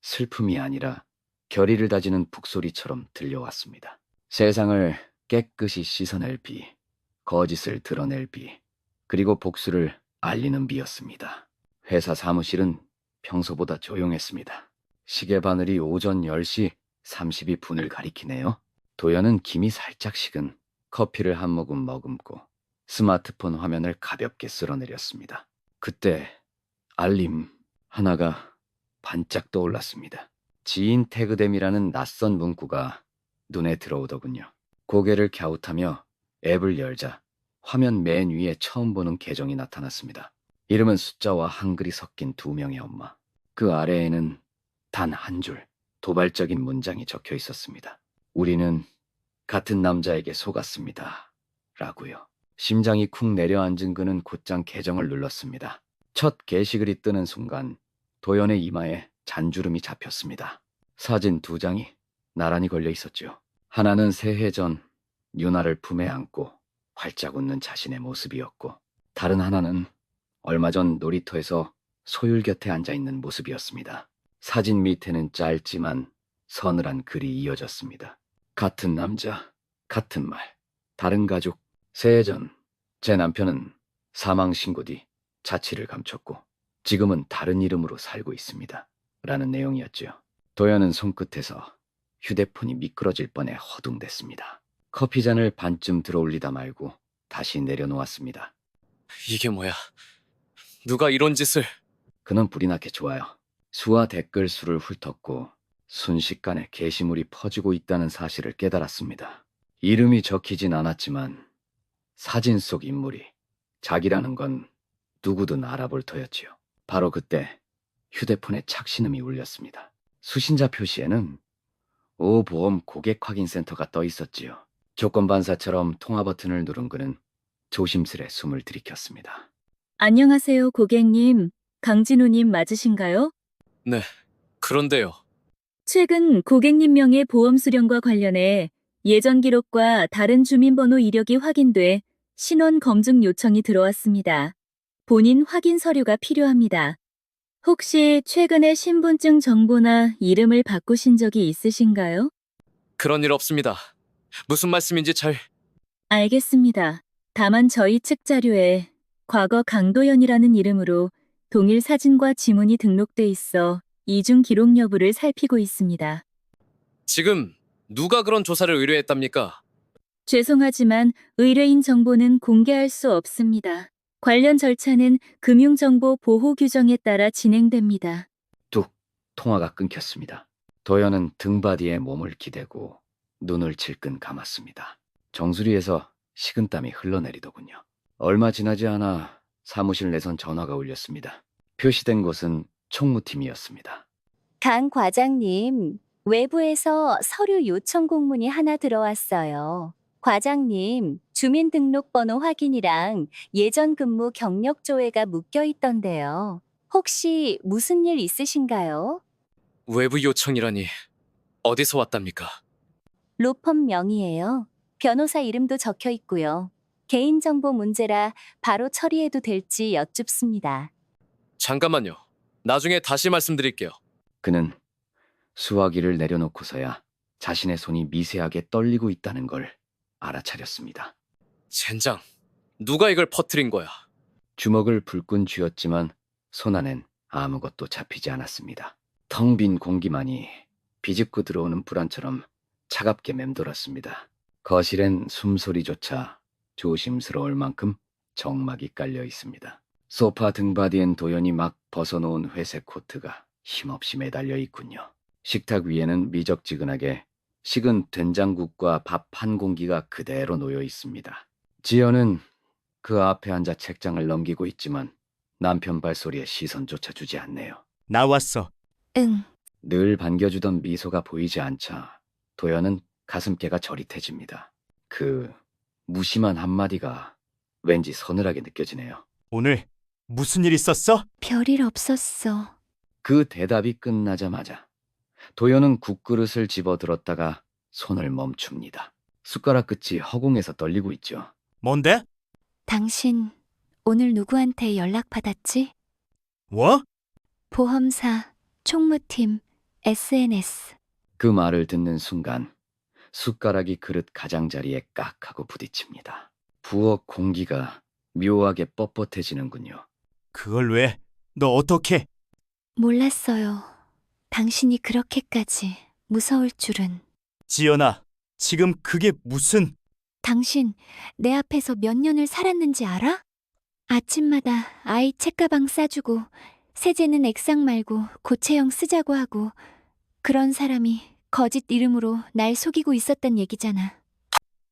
Speaker 2: 슬픔이 아니라 결의를 다지는 북소리처럼 들려왔습니다. 세상을 깨끗이 씻어낼 비, 거짓을 드러낼 비, 그리고 복수를 알리는 비였습니다. 회사 사무실은 평소보다 조용했습니다. 시계 바늘이 오전 10시 32분을 가리키네요. 도연은 김이 살짝 식은 커피를 한 모금 머금고 스마트폰 화면을 가볍게 쓸어내렸습니다. 그때 알림 하나가 반짝 떠올랐습니다. 지인 태그됨이라는 낯선 문구가 눈에 들어오더군요. 고개를 갸웃하며 앱을 열자 화면 맨 위에 처음 보는 계정이 나타났습니다. 이름은 숫자와 한글이 섞인 2명의 엄마. 그 아래에는 단 한 줄 도발적인 문장이 적혀 있었습니다. 우리는 같은 남자에게 속았습니다. 라고요. 심장이 쿵 내려앉은 그는 곧장 계정을 눌렀습니다. 첫 게시글이 뜨는 순간 도연의 이마에 잔주름이 잡혔습니다. 사진 2장이 나란히 걸려 있었죠. 하나는 새해 전 유나를 품에 안고 활짝 웃는 자신의 모습이었고, 다른 하나는 얼마 전 놀이터에서 소율 곁에 앉아있는 모습이었습니다. 사진 밑에는 짧지만 서늘한 글이 이어졌습니다. 같은 남자, 같은 말, 다른 가족. 새해 전 제 남편은 사망 신고 뒤 자취를 감췄고 지금은 다른 이름으로 살고 있습니다. 라는 내용이었죠. 도연은 손끝에서 휴대폰이 미끄러질 뻔해 허둥댔습니다. 커피잔을 반쯤 들어올리다 말고 다시 내려놓았습니다.
Speaker 8: 이게 뭐야? 누가 이런 짓을...
Speaker 2: 그는 불이 나게 좋아요. 수와 댓글 수를 훑었고 순식간에 게시물이 퍼지고 있다는 사실을 깨달았습니다. 이름이 적히진 않았지만 사진 속 인물이 자기라는 건 누구든 알아볼 터였지요. 바로 그때 휴대폰에 착신음이 울렸습니다. 수신자 표시에는 오보험 고객 확인 센터가 떠 있었지요. 조건반사처럼 통화 버튼을 누른 그는 조심스레 숨을 들이켰습니다.
Speaker 4: 안녕하세요, 고객님. 강진우님 맞으신가요?
Speaker 8: 네, 그런데요.
Speaker 4: 최근 고객님 명의 보험 수령과 관련해 예전 기록과 다른 주민번호 이력이 확인돼 신원 검증 요청이 들어왔습니다. 본인 확인 서류가 필요합니다. 혹시 최근에 신분증 정보나 이름을 바꾸신 적이 있으신가요?
Speaker 8: 그런 일 없습니다. 무슨 말씀인지 잘...
Speaker 4: 알겠습니다. 다만 저희 측 자료에 과거 강도연이라는 이름으로 동일 사진과 지문이 등록돼 있어 이중 기록 여부를 살피고 있습니다.
Speaker 8: 지금 누가 그런 조사를 의뢰했답니까?
Speaker 4: 죄송하지만 의뢰인 정보는 공개할 수 없습니다. 관련 절차는 금융정보 보호 규정에 따라 진행됩니다.
Speaker 2: 뚝 통화가 끊겼습니다. 도연은 등받이에 몸을 기대고 눈을 질끈 감았습니다. 정수리에서 식은땀이 흘러내리더군요. 얼마 지나지 않아 사무실 내선 전화가 울렸습니다. 표시된 곳은 총무팀이었습니다.
Speaker 6: 강 과장님, 외부에서 서류 요청 공문이 하나 들어왔어요. 과장님, 주민등록번호 확인이랑 예전 근무 경력 조회가 묶여 있던데요. 혹시 무슨 일 있으신가요?
Speaker 8: 외부 요청이라니 어디서 왔답니까?
Speaker 6: 로펌 명의예요. 변호사 이름도 적혀 있고요. 개인정보 문제라 바로 처리해도 될지 여쭙습니다.
Speaker 8: 잠깐만요. 나중에 다시 말씀드릴게요.
Speaker 2: 그는 수화기를 내려놓고서야 자신의 손이 미세하게 떨리고 있다는 걸 알아차렸습니다.
Speaker 8: 젠장, 누가 이걸 퍼뜨린 거야?
Speaker 2: 주먹을 불끈 쥐었지만 손 안엔 아무것도 잡히지 않았습니다. 텅 빈 공기만이 비집고 들어오는 불안처럼 차갑게 맴돌았습니다. 거실엔 숨소리조차 조심스러울 만큼 정막이 깔려 있습니다. 소파 등받이엔 도연이 막 벗어놓은 회색 코트가 힘없이 매달려 있군요. 식탁 위에는 미적지근하게 식은 된장국과 밥 한 공기가 그대로 놓여 있습니다. 지연은 그 앞에 앉아 책장을 넘기고 있지만 남편 발소리에 시선조차 주지 않네요.
Speaker 1: 나왔어.
Speaker 3: 응.
Speaker 2: 늘 반겨주던 미소가 보이지 않자 도연은 가슴께가 저릿해집니다. 그 무심한 한마디가 왠지 서늘하게 느껴지네요.
Speaker 1: 오늘 무슨 일 있었어?
Speaker 3: 별일 없었어.
Speaker 2: 그 대답이 끝나자마자 도연은 국그릇을 집어들었다가 손을 멈춥니다. 숟가락 끝이 허공에서 떨리고 있죠.
Speaker 1: 뭔데?
Speaker 3: 당신 오늘 누구한테 연락받았지?
Speaker 1: 뭐?
Speaker 3: 보험사, 총무팀, SNS.
Speaker 2: 그 말을 듣는 순간 숟가락이 그릇 가장자리에 깍 하고 부딪힙니다. 부엌 공기가 묘하게 뻣뻣해지는군요.
Speaker 1: 그걸 왜? 너 어떻게?
Speaker 3: 몰랐어요. 당신이 그렇게까지 무서울 줄은.
Speaker 1: 지연아, 지금 그게 무슨...
Speaker 3: 당신 내 앞에서 몇 년을 살았는지 알아? 아침마다 아이 책가방 싸주고 세제는 액상 말고 고체형 쓰자고 하고 그런 사람이 거짓 이름으로 날 속이고 있었단 얘기잖아.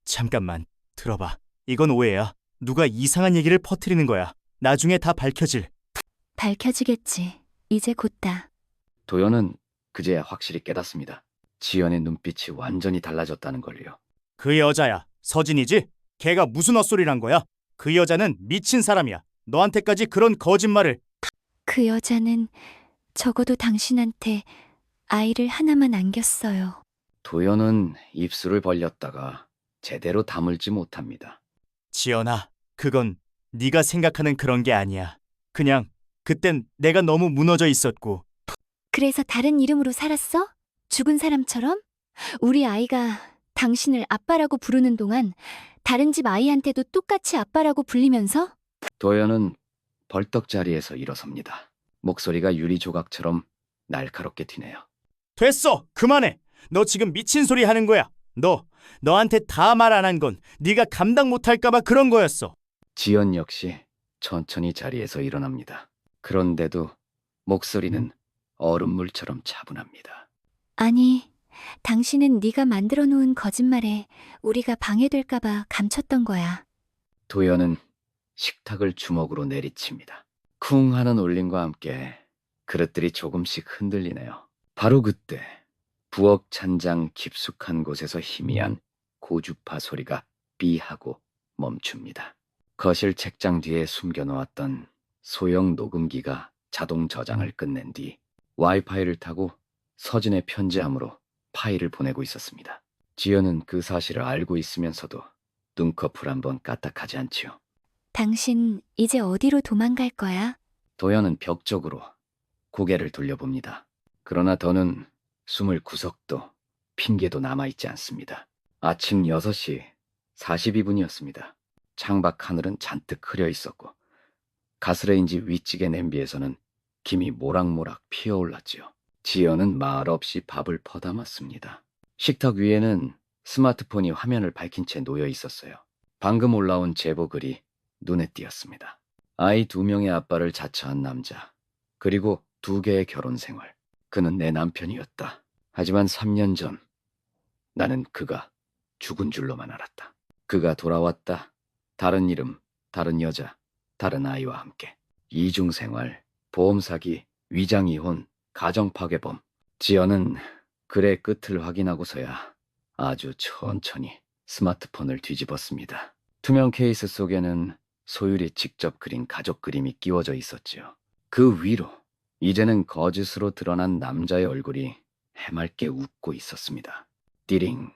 Speaker 1: 잠깐만, 들어봐. 이건 오해야. 누가 이상한 얘기를 퍼뜨리는 거야. 나중에 다 밝혀질.
Speaker 3: 밝혀지겠지. 이제 곧다.
Speaker 2: 도연은 그제야 확실히 깨닫습니다. 지연의 눈빛이 완전히 달라졌다는 걸요.
Speaker 1: 그 여자야. 서진이지? 걔가 무슨 헛소리란 거야? 그 여자는 미친 사람이야. 너한테까지 그런 거짓말을...
Speaker 3: 그 여자는 적어도 당신한테 아이를 하나만 안겼어요.
Speaker 2: 도연은 입술을 벌렸다가 제대로 다물지 못합니다.
Speaker 1: 지연아, 그건 네가 생각하는 그런 게 아니야. 그냥 그땐 내가 너무 무너져 있었고.
Speaker 3: 그래서 다른 이름으로 살았어? 죽은 사람처럼? 우리 아이가 당신을 아빠라고 부르는 동안 다른 집 아이한테도 똑같이 아빠라고 불리면서?
Speaker 2: 도연은 벌떡 자리에서 일어섭니다. 목소리가 유리 조각처럼 날카롭게 튀네요.
Speaker 1: 됐어! 그만해! 너 지금 미친 소리 하는 거야. 너한테 다 말 안 한 건 네가 감당 못할까 봐 그런 거였어.
Speaker 2: 지연 역시 천천히 자리에서 일어납니다. 그런데도 목소리는 얼음물처럼 차분합니다.
Speaker 3: 아니, 당신은 네가 만들어 놓은 거짓말에 우리가 방해될까 봐 감췄던 거야.
Speaker 2: 도연은 식탁을 주먹으로 내리칩니다. 쿵 하는 울림과 함께 그릇들이 조금씩 흔들리네요. 바로 그때 부엌 찬장 깊숙한 곳에서 희미한 고주파 소리가 삐하고 멈춥니다. 거실 책장 뒤에 숨겨놓았던 소형 녹음기가 자동 저장을 끝낸 뒤 와이파이를 타고 서진의 편지함으로 파일을 보내고 있었습니다. 지연은 그 사실을 알고 있으면서도 눈꺼풀 한번 까딱하지 않지요.
Speaker 3: 당신 이제 어디로 도망갈 거야?
Speaker 2: 도연은 벽 쪽으로 고개를 돌려봅니다. 그러나 더는 숨을 구석도 핑계도 남아있지 않습니다. 아침 6시 42분이었습니다. 창밖 하늘은 잔뜩 흐려 있었고 가스레인지 윗찌개 냄비에서는 김이 모락모락 피어올랐지요. 지연은 말없이 밥을 퍼담았습니다. 식탁 위에는 스마트폰이 화면을 밝힌 채 놓여 있었어요. 방금 올라온 제보 글이 눈에 띄었습니다. 아이 2명의 아빠를 자처한 남자, 그리고 2개의 결혼 생활. 그는 내 남편이었다. 하지만 3년 전 나는 그가 죽은 줄로만 알았다. 그가 돌아왔다. 다른 이름, 다른 여자, 다른 아이와 함께. 이중생활, 보험사기, 위장이혼, 가정파괴범. 지연은 글의 끝을 확인하고서야 아주 천천히 스마트폰을 뒤집었습니다. 투명 케이스 속에는 소율이 직접 그린 가족 그림이 끼워져 있었지요. 그 위로 이제는 거짓으로 드러난 남자의 얼굴이 해맑게 웃고 있었습니다. 띠링.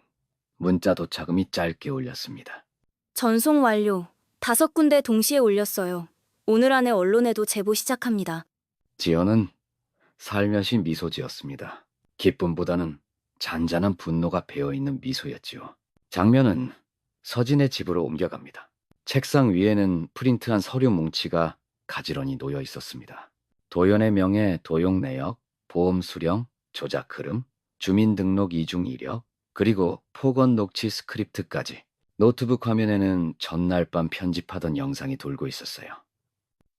Speaker 2: 문자 도착음이 짧게 울렸습니다.
Speaker 4: 전송 완료. 5군데 동시에 올렸어요. 오늘 안에 언론에도 제보 시작합니다.
Speaker 2: 지연은 살며시 미소 지었습니다. 기쁨보다는 잔잔한 분노가 배어있는 미소였지요. 장면은 서진의 집으로 옮겨갑니다. 책상 위에는 프린트한 서류 뭉치가 가지런히 놓여 있었습니다. 도연의 명예 도용 내역, 보험 수령, 조작 흐름, 주민등록 이중 이력, 그리고 폭언 녹취 스크립트까지. 노트북 화면에는 전날 밤 편집하던 영상이 돌고 있었어요.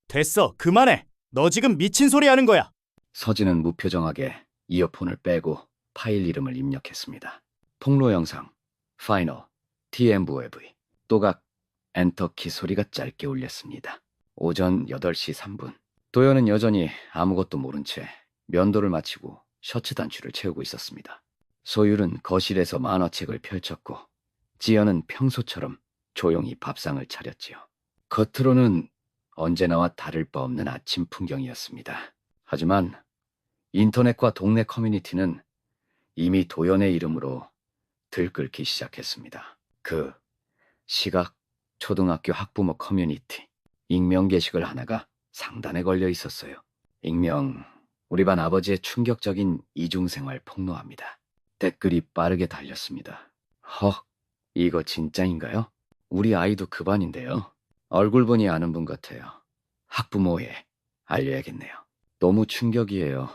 Speaker 1: 됐어, 그만해. 너 지금 미친 소리 하는 거야.
Speaker 2: 서진은 무표정하게 이어폰을 빼고 파일 이름을 입력했습니다. 폭로 영상, 파이널, TMVV, 또각, 엔터키 소리가 짧게 울렸습니다. 오전 8시 3분. 도연은 여전히 아무것도 모른 채 면도를 마치고 셔츠 단추를 채우고 있었습니다. 소율은 거실에서 만화책을 펼쳤고 지연은 평소처럼 조용히 밥상을 차렸지요. 겉으로는 언제나와 다를 바 없는 아침 풍경이었습니다. 하지만 인터넷과 동네 커뮤니티는 이미 도연의 이름으로 들끓기 시작했습니다. 그 시각 초등학교 학부모 커뮤니티 익명 게시글 하나가 상단에 걸려 있었어요. 익명, 우리 반 아버지의 충격적인 이중생활 폭로합니다. 댓글이 빠르게 달렸습니다. 헉, 이거 진짜인가요? 우리 아이도 그 반인데요. 얼굴 보니 아는 분 같아요. 학부모에 알려야겠네요. 너무 충격이에요.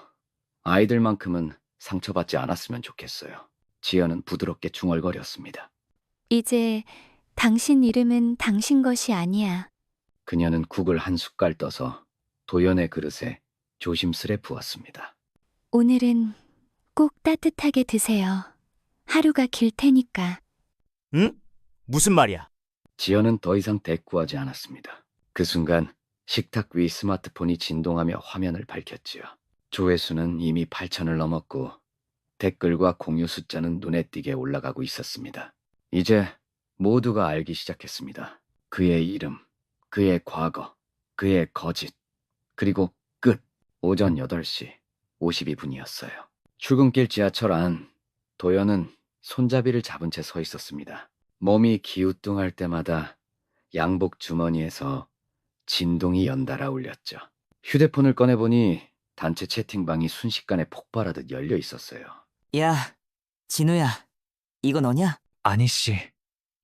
Speaker 2: 아이들만큼은 상처받지 않았으면 좋겠어요. 지연은 부드럽게 중얼거렸습니다.
Speaker 3: 이제 당신 이름은 당신 것이 아니야.
Speaker 2: 그녀는 국을 한 숟갈 떠서 도연의 그릇에 조심스레 부었습니다.
Speaker 3: 오늘은 꼭 따뜻하게 드세요. 하루가 길 테니까.
Speaker 1: 응? 무슨 말이야?
Speaker 2: 지연은 더 이상 대꾸하지 않았습니다. 그 순간 식탁 위 스마트폰이 진동하며 화면을 밝혔지요. 조회수는 이미 8,000을 넘었고 댓글과 공유 숫자는 눈에 띄게 올라가고 있었습니다. 이제 모두가 알기 시작했습니다. 그의 이름, 그의 과거, 그의 거짓, 그리고 끝. 오전 8시 52분이었어요. 출근길 지하철 안, 도연은 손잡이를 잡은 채 서 있었습니다. 몸이 기우뚱할 때마다 양복 주머니에서 진동이 연달아 울렸죠. 휴대폰을 꺼내보니 단체 채팅방이 순식간에 폭발하듯 열려 있었어요.
Speaker 9: 야, 진우야, 이거 너냐?
Speaker 10: 아니씨,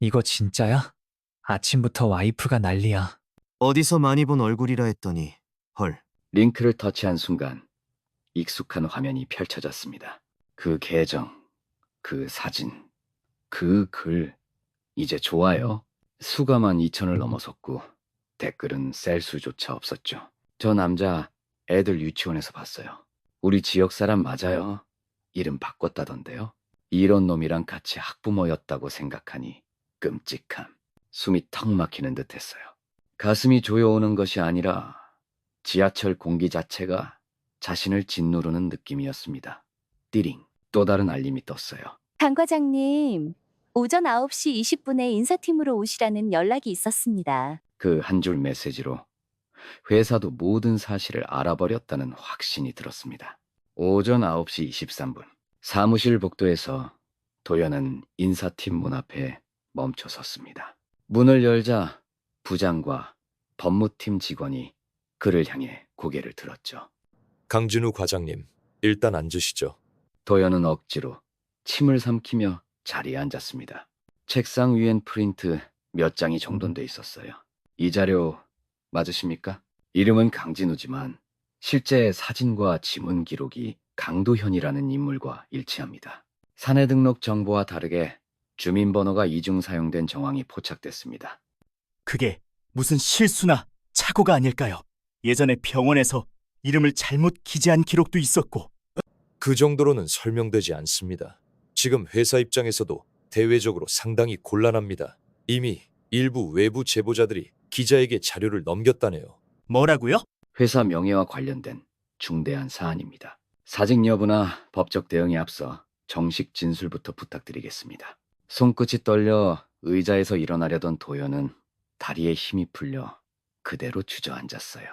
Speaker 10: 이거 진짜야? 아침부터 와이프가 난리야.
Speaker 11: 어디서 많이 본 얼굴이라 했더니 헐.
Speaker 2: 링크를 터치한 순간 익숙한 화면이 펼쳐졌습니다. 그 계정, 그 사진, 그 글, 이제 좋아요. 수가만 2,000을 넘어섰고 댓글은 셀 수조차 없었죠. 저 남자 애들 유치원에서 봤어요. 우리 지역 사람 맞아요. 이름 바꿨다던데요. 이런 놈이랑 같이 학부모였다고 생각하니 끔찍함. 숨이 턱 막히는 듯했어요. 가슴이 조여오는 것이 아니라 지하철 공기 자체가 자신을 짓누르는 느낌이었습니다. 띠링. 또 다른 알림이 떴어요.
Speaker 6: 강 과장님, 오전 9시 20분에 인사팀으로 오시라는 연락이 있었습니다.
Speaker 2: 그 한 줄 메시지로 회사도 모든 사실을 알아버렸다는 확신이 들었습니다. 오전 9시 23분, 사무실 복도에서 도연은 인사팀 문 앞에 멈춰 섰습니다. 문을 열자 부장과 법무팀 직원이 그를 향해 고개를 들었죠.
Speaker 12: 강진우 과장님, 일단 앉으시죠.
Speaker 2: 도연은 억지로 침을 삼키며 자리에 앉았습니다. 책상 위엔 프린트 몇 장이 정돈돼 있었어요. 이 자료 맞으십니까? 이름은 강진우지만 실제 사진과 지문 기록이 강도현이라는 인물과 일치합니다. 사내 등록 정보와 다르게 주민번호가 이중 사용된 정황이 포착됐습니다.
Speaker 1: 그게 무슨 실수나 착오가 아닐까요? 예전에 병원에서 이름을 잘못 기재한 기록도 있었고.
Speaker 12: 그 정도로는 설명되지 않습니다. 지금 회사 입장에서도 대외적으로 상당히 곤란합니다. 이미 일부 외부 제보자들이 기자에게 자료를 넘겼다네요.
Speaker 1: 뭐라고요?
Speaker 2: 회사 명예와 관련된 중대한 사안입니다. 사직 여부나 법적 대응에 앞서 정식 진술부터 부탁드리겠습니다. 손끝이 떨려 의자에서 일어나려던 도연은 다리에 힘이 풀려 그대로 주저앉았어요.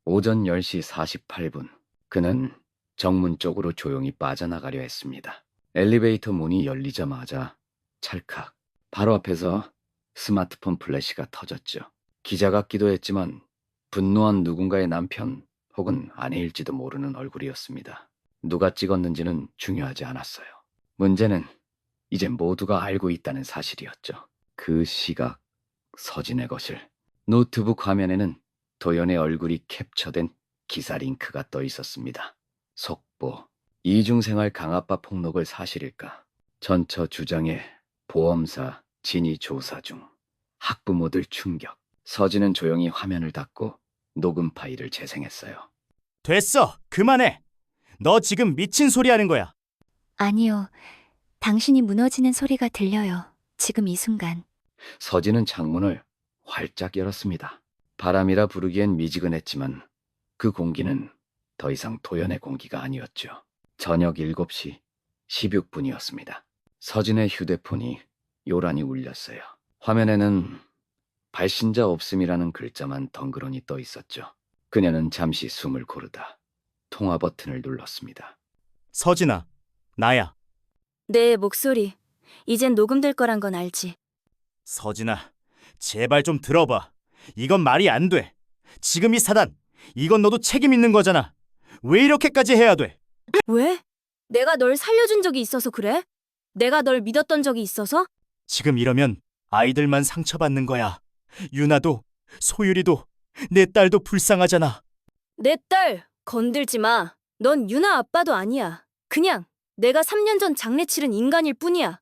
Speaker 2: 오전 10시 48분, 그는 정문 쪽으로 조용히 빠져나가려 했습니다. 엘리베이터 문이 열리자마자 찰칵, 바로 앞에서 스마트폰 플래시가 터졌죠. 기자 같기도 했지만 분노한 누군가의 남편 혹은 아내일지도 모르는 얼굴이었습니다. 누가 찍었는지는 중요하지 않았어요. 문제는 이제 모두가 알고 있다는 사실이었죠. 그 시각, 서진의 것을. 노트북 화면에는 도연의 얼굴이 캡처된 기사 링크가 떠 있었습니다. 속보, 이중생활 강압과 폭력을 사실일까? 전처 주장에 보험사 진위 조사 중. 학부모들 충격. 서진은 조용히 화면을 닫고 녹음 파일을 재생했어요.
Speaker 1: 됐어. 그만해. 너 지금 미친 소리 하는 거야.
Speaker 3: 아니요. 당신이 무너지는 소리가 들려요. 지금 이 순간.
Speaker 2: 서진은 창문을 활짝 열었습니다. 바람이라 부르기엔 미지근했지만 그 공기는 더 이상 도연의 공기가 아니었죠. 저녁 7시 16분이었습니다. 서진의 휴대폰이 요란히 울렸어요. 화면에는 발신자 없음이라는 글자만 덩그러니 떠 있었죠. 그녀는 잠시 숨을 고르다 통화 버튼을 눌렀습니다.
Speaker 1: 서진아, 나야.
Speaker 4: 내 목소리. 이젠 녹음될 거란 건 알지.
Speaker 1: 서진아, 제발 좀 들어봐. 이건 말이 안 돼. 지금 이 사단, 이건 너도 책임 있는 거잖아. 왜 이렇게까지 해야 돼?
Speaker 4: 왜? 내가 널 살려준 적이 있어서 그래? 내가 널 믿었던 적이 있어서?
Speaker 1: 지금 이러면 아이들만 상처받는 거야. 유나도, 소율이도, 내 딸도 불쌍하잖아.
Speaker 4: 내 딸 건들지 마. 넌 유나 아빠도 아니야. 그냥 내가 3년 전 장례 치른 인간일 뿐이야.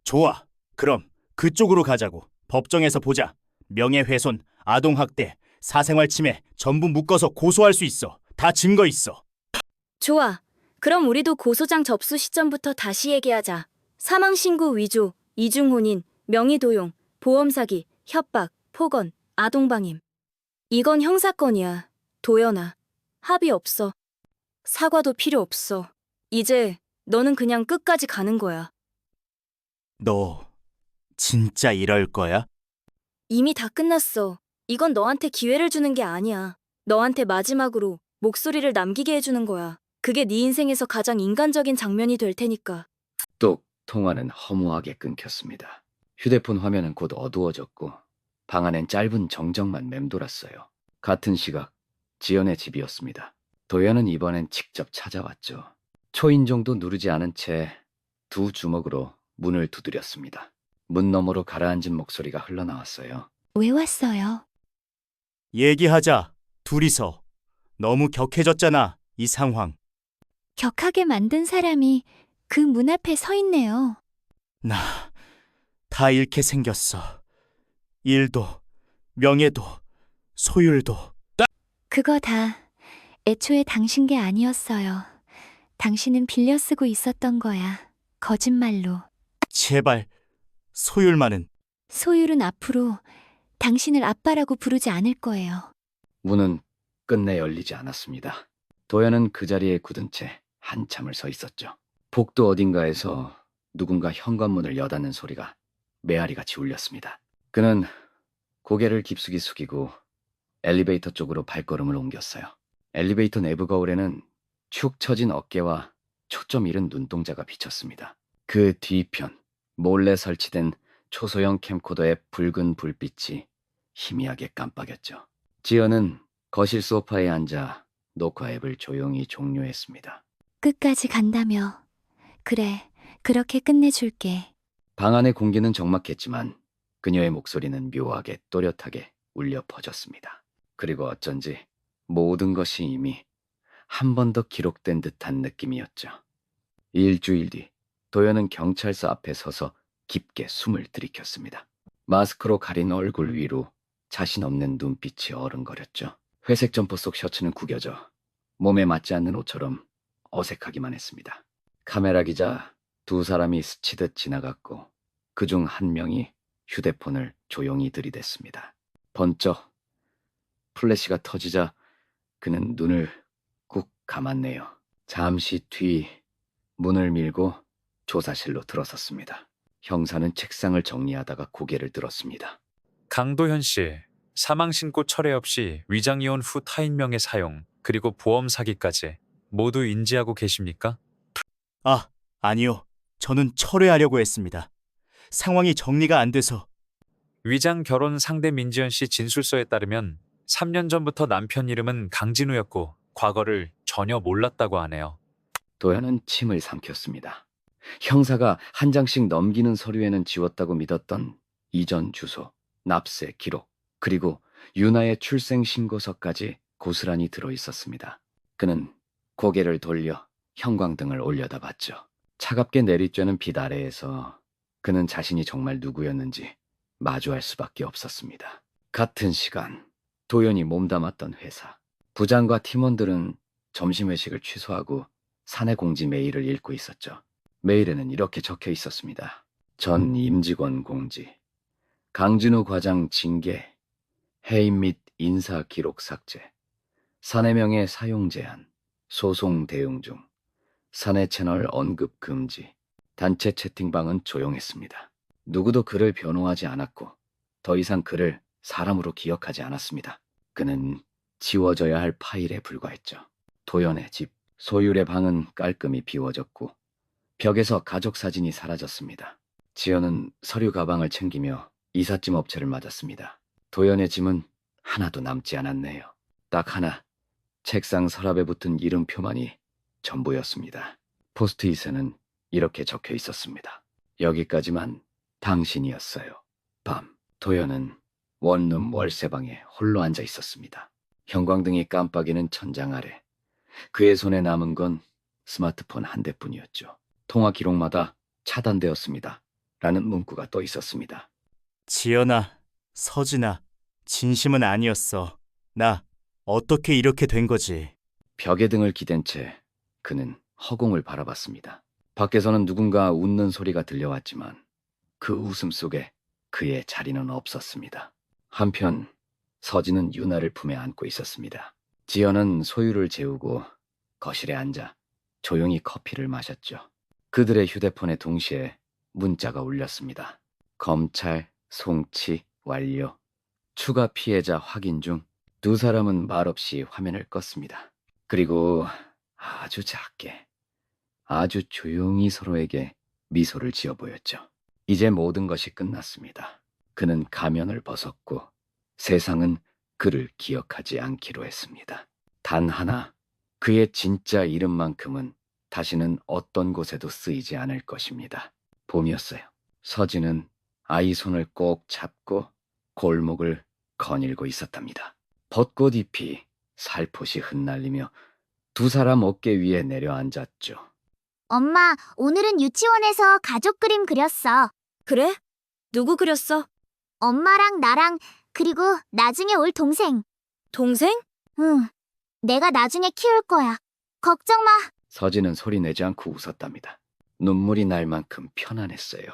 Speaker 1: 좋아. 그럼 그쪽으로 가자고. 법정에서 보자. 명예훼손, 아동학대, 사생활 침해 전부 묶어서 고소할 수 있어. 다 증거 있어.
Speaker 4: 좋아. 그럼 우리도 고소장 접수 시점부터 다시 얘기하자. 사망신고 위조, 이중혼인, 명의도용, 보험사기, 협박, 폭언, 아동방임. 이건 형사건이야. 도연아. 합의 없어. 사과도 필요 없어. 이제 너는 그냥 끝까지 가는 거야.
Speaker 1: 너 진짜 이럴 거야?
Speaker 4: 이미 다 끝났어. 이건 너한테 기회를 주는 게 아니야. 너한테 마지막으로 목소리를 남기게 해주는 거야. 그게 네 인생에서 가장 인간적인 장면이 될 테니까.
Speaker 2: 또 통화는 허무하게 끊겼습니다. 휴대폰 화면은 곧 어두워졌고 방 안엔 짧은 정적만 맴돌았어요. 같은 시각 지연의 집이었습니다. 도연은 이번엔 직접 찾아왔죠. 초인종도 누르지 않은 채 두 주먹으로 문을 두드렸습니다. 문 너머로 가라앉은 목소리가 흘러나왔어요.
Speaker 3: 왜 왔어요?
Speaker 1: 얘기하자. 둘이서. 너무 격해졌잖아, 이 상황.
Speaker 3: 격하게 만든 사람이 그 문 앞에 서 있네요.
Speaker 1: 나 다 잃게 생겼어. 일도, 명예도, 소율도.
Speaker 3: 그거 다 애초에 당신 게 아니었어요. 당신은 빌려 쓰고 있었던 거야. 거짓말로.
Speaker 1: 제발, 소율만은.
Speaker 3: 소율은 앞으로 당신을 아빠라고 부르지 않을 거예요.
Speaker 2: 문은 끝내 열리지 않았습니다. 도연은 그 자리에 굳은 채 한참을 서 있었죠. 복도 어딘가에서 누군가 현관문을 여닫는 소리가 메아리같이 울렸습니다. 그는 고개를 깊숙이 숙이고 엘리베이터 쪽으로 발걸음을 옮겼어요. 엘리베이터 내부 거울에는 축 처진 어깨와 초점 잃은 눈동자가 비쳤습니다. 그 뒤편 몰래 설치된 초소형 캠코더의 붉은 불빛이 희미하게 깜빡였죠. 지연은 거실 소파에 앉아 녹화 앱을 조용히 종료했습니다.
Speaker 3: 끝까지 간다며. 그래, 그렇게 끝내줄게.
Speaker 2: 방 안의 공기는 적막했지만 그녀의 목소리는 묘하게 또렷하게 울려 퍼졌습니다. 그리고 어쩐지 모든 것이 이미 한 번 더 기록된 듯한 느낌이었죠. 일주일 뒤 도연은 경찰서 앞에 서서 깊게 숨을 들이켰습니다. 마스크로 가린 얼굴 위로 자신 없는 눈빛이 어른거렸죠. 회색 점퍼 속 셔츠는 구겨져 몸에 맞지 않는 옷처럼 어색하기만 했습니다. 카메라 기자 두 사람이 스치듯 지나갔고 그중 한 명이 휴대폰을 조용히 들이댔습니다. 번쩍 플래시가 터지자 그는 눈을 꾹 감았네요. 잠시 뒤 문을 밀고 조사실로 들어섰습니다. 형사는 책상을 정리하다가 고개를 들었습니다.
Speaker 7: 강도현 씨, 사망 신고 철회 없이 위장 이혼 후 타인명의 사용, 그리고 보험 사기까지 모두 인지하고 계십니까?
Speaker 1: 아, 아니요. 저는 철회하려고 했습니다. 상황이 정리가 안 돼서.
Speaker 7: 위장 결혼 상대 민지연 씨 진술서에 따르면 3년 전부터 남편 이름은 강진우였고 과거를 전혀 몰랐다고 하네요.
Speaker 2: 도연은 침을 삼켰습니다. 형사가 한 장씩 넘기는 서류에는 지웠다고 믿었던 이전 주소, 납세 기록, 그리고 유나의 출생 신고서까지 고스란히 들어 있었습니다. 그는 고개를 돌려 형광등을 올려다 봤죠. 차갑게 내리쬐는 빛 아래에서 그는 자신이 정말 누구였는지 마주할 수밖에 없었습니다. 같은 시간 도연이 몸담았던 회사. 부장과 팀원들은 점심 회식을 취소하고 사내 공지 메일을 읽고 있었죠. 메일에는 이렇게 적혀 있었습니다. 전 임직원 공지, 강진우 과장 징계, 해임 및 인사 기록 삭제, 사내명의 사용 제한, 소송 대응 중, 사내 채널 언급 금지, 단체 채팅방은 조용했습니다. 누구도 그를 변호하지 않았고 더 이상 그를 사람으로 기억하지 않았습니다. 그는 지워져야 할 파일에 불과했죠. 도연의 집, 소율의 방은 깔끔히 비워졌고 벽에서 가족 사진이 사라졌습니다. 지연은 서류 가방을 챙기며 이삿짐 업체를 맞았습니다. 도연의 짐은 하나도 남지 않았네요. 딱 하나, 책상 서랍에 붙은 이름표만이 전부였습니다. 포스트잇에는 이렇게 적혀 있었습니다. 여기까지만 당신이었어요. 밤, 도연은 원룸 월세방에 홀로 앉아 있었습니다. 형광등이 깜빡이는 천장 아래 그의 손에 남은 건 스마트폰 한 대뿐이었죠. 통화 기록마다 차단되었습니다. 라는 문구가 떠 있었습니다.
Speaker 1: 지연아, 서진아, 진심은 아니었어. 나 어떻게 이렇게 된 거지?
Speaker 2: 벽에 등을 기댄 채 그는 허공을 바라봤습니다. 밖에서는 누군가 웃는 소리가 들려왔지만 그 웃음 속에 그의 자리는 없었습니다. 한편 서진은 유나를 품에 안고 있었습니다. 지연은 소유를 재우고 거실에 앉아 조용히 커피를 마셨죠. 그들의 휴대폰에 동시에 문자가 울렸습니다. 검찰 송치 완료. 추가 피해자 확인 중. 두 사람은 말없이 화면을 껐습니다. 그리고 아주 작게, 아주 조용히 서로에게 미소를 지어 보였죠. 이제 모든 것이 끝났습니다. 그는 가면을 벗었고 세상은 그를 기억하지 않기로 했습니다. 단 하나, 그의 진짜 이름만큼은 다시는 어떤 곳에도 쓰이지 않을 것입니다. 봄이었어요. 서진은 아이 손을 꼭 잡고 골목을 거닐고 있었답니다. 벚꽃 잎이 살포시 흩날리며 두 사람 어깨 위에 내려앉았죠.
Speaker 5: 엄마, 오늘은 유치원에서 가족 그림 그렸어.
Speaker 4: 그래? 누구 그렸어?
Speaker 5: 엄마랑 나랑 그리고 나중에 올 동생.
Speaker 4: 동생?
Speaker 5: 응. 내가 나중에 키울 거야. 걱정 마.
Speaker 2: 서진은 소리 내지 않고 웃었답니다. 눈물이 날 만큼 편안했어요.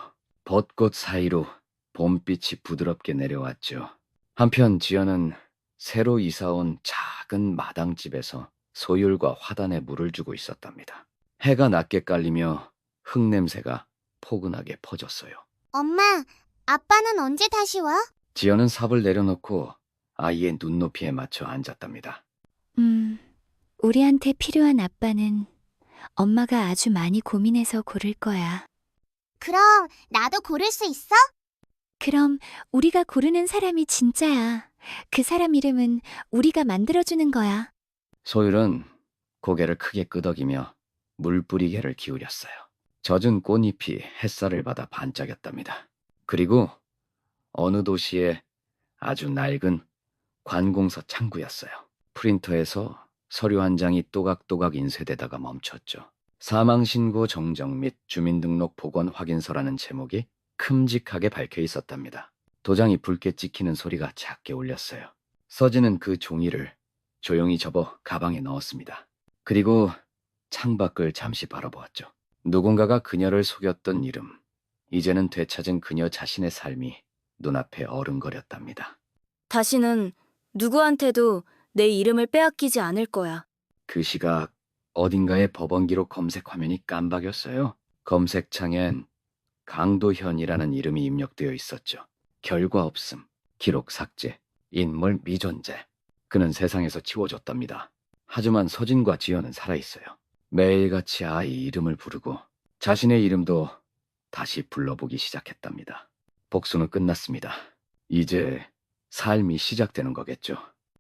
Speaker 2: 벚꽃 사이로 봄빛이 부드럽게 내려왔죠. 한편 지연은 새로 이사온 작은 마당집에서 소율과 화단에 물을 주고 있었답니다. 해가 낮게 깔리며 흙냄새가 포근하게 퍼졌어요.
Speaker 5: 엄마, 아빠는 언제 다시 와?
Speaker 2: 지연은 삽을 내려놓고 아이의 눈높이에 맞춰 앉았답니다.
Speaker 3: 우리한테 필요한 아빠는 엄마가 아주 많이 고민해서 고를 거야.
Speaker 5: 그럼 나도 고를 수 있어?
Speaker 3: 그럼 우리가 고르는 사람이 진짜야. 그 사람 이름은 우리가 만들어주는 거야.
Speaker 2: 소율은 고개를 크게 끄덕이며 물뿌리개를 기울였어요. 젖은 꽃잎이 햇살을 받아 반짝였답니다. 그리고 어느 도시의 아주 낡은 관공서 창구였어요. 프린터에서 서류 한 장이 또각또각 인쇄되다가 멈췄죠. 사망신고 정정 및 주민등록 복원 확인서라는 제목이 큼직하게 박혀 있었답니다. 도장이 붉게 찍히는 소리가 작게 울렸어요. 서진은 그 종이를 조용히 접어 가방에 넣었습니다. 그리고 창밖을 잠시 바라보았죠. 누군가가 그녀를 속였던 이름, 이제는 되찾은 그녀 자신의 삶이 눈앞에 어른거렸답니다.
Speaker 4: 다시는 누구한테도 내 이름을 빼앗기지 않을 거야.
Speaker 2: 그 시각 어딘가의 법원 기록 검색 화면이 깜박였어요. 검색창엔 강도현이라는 이름이 입력되어 있었죠. 결과 없음, 기록 삭제, 인물 미존재. 그는 세상에서 지워졌답니다. 하지만 서진과 지연은 살아있어요. 매일같이 아이 이름을 부르고 자신의 이름도 다시 불러보기 시작했답니다. 복수는 끝났습니다. 이제 삶이 시작되는 거겠죠.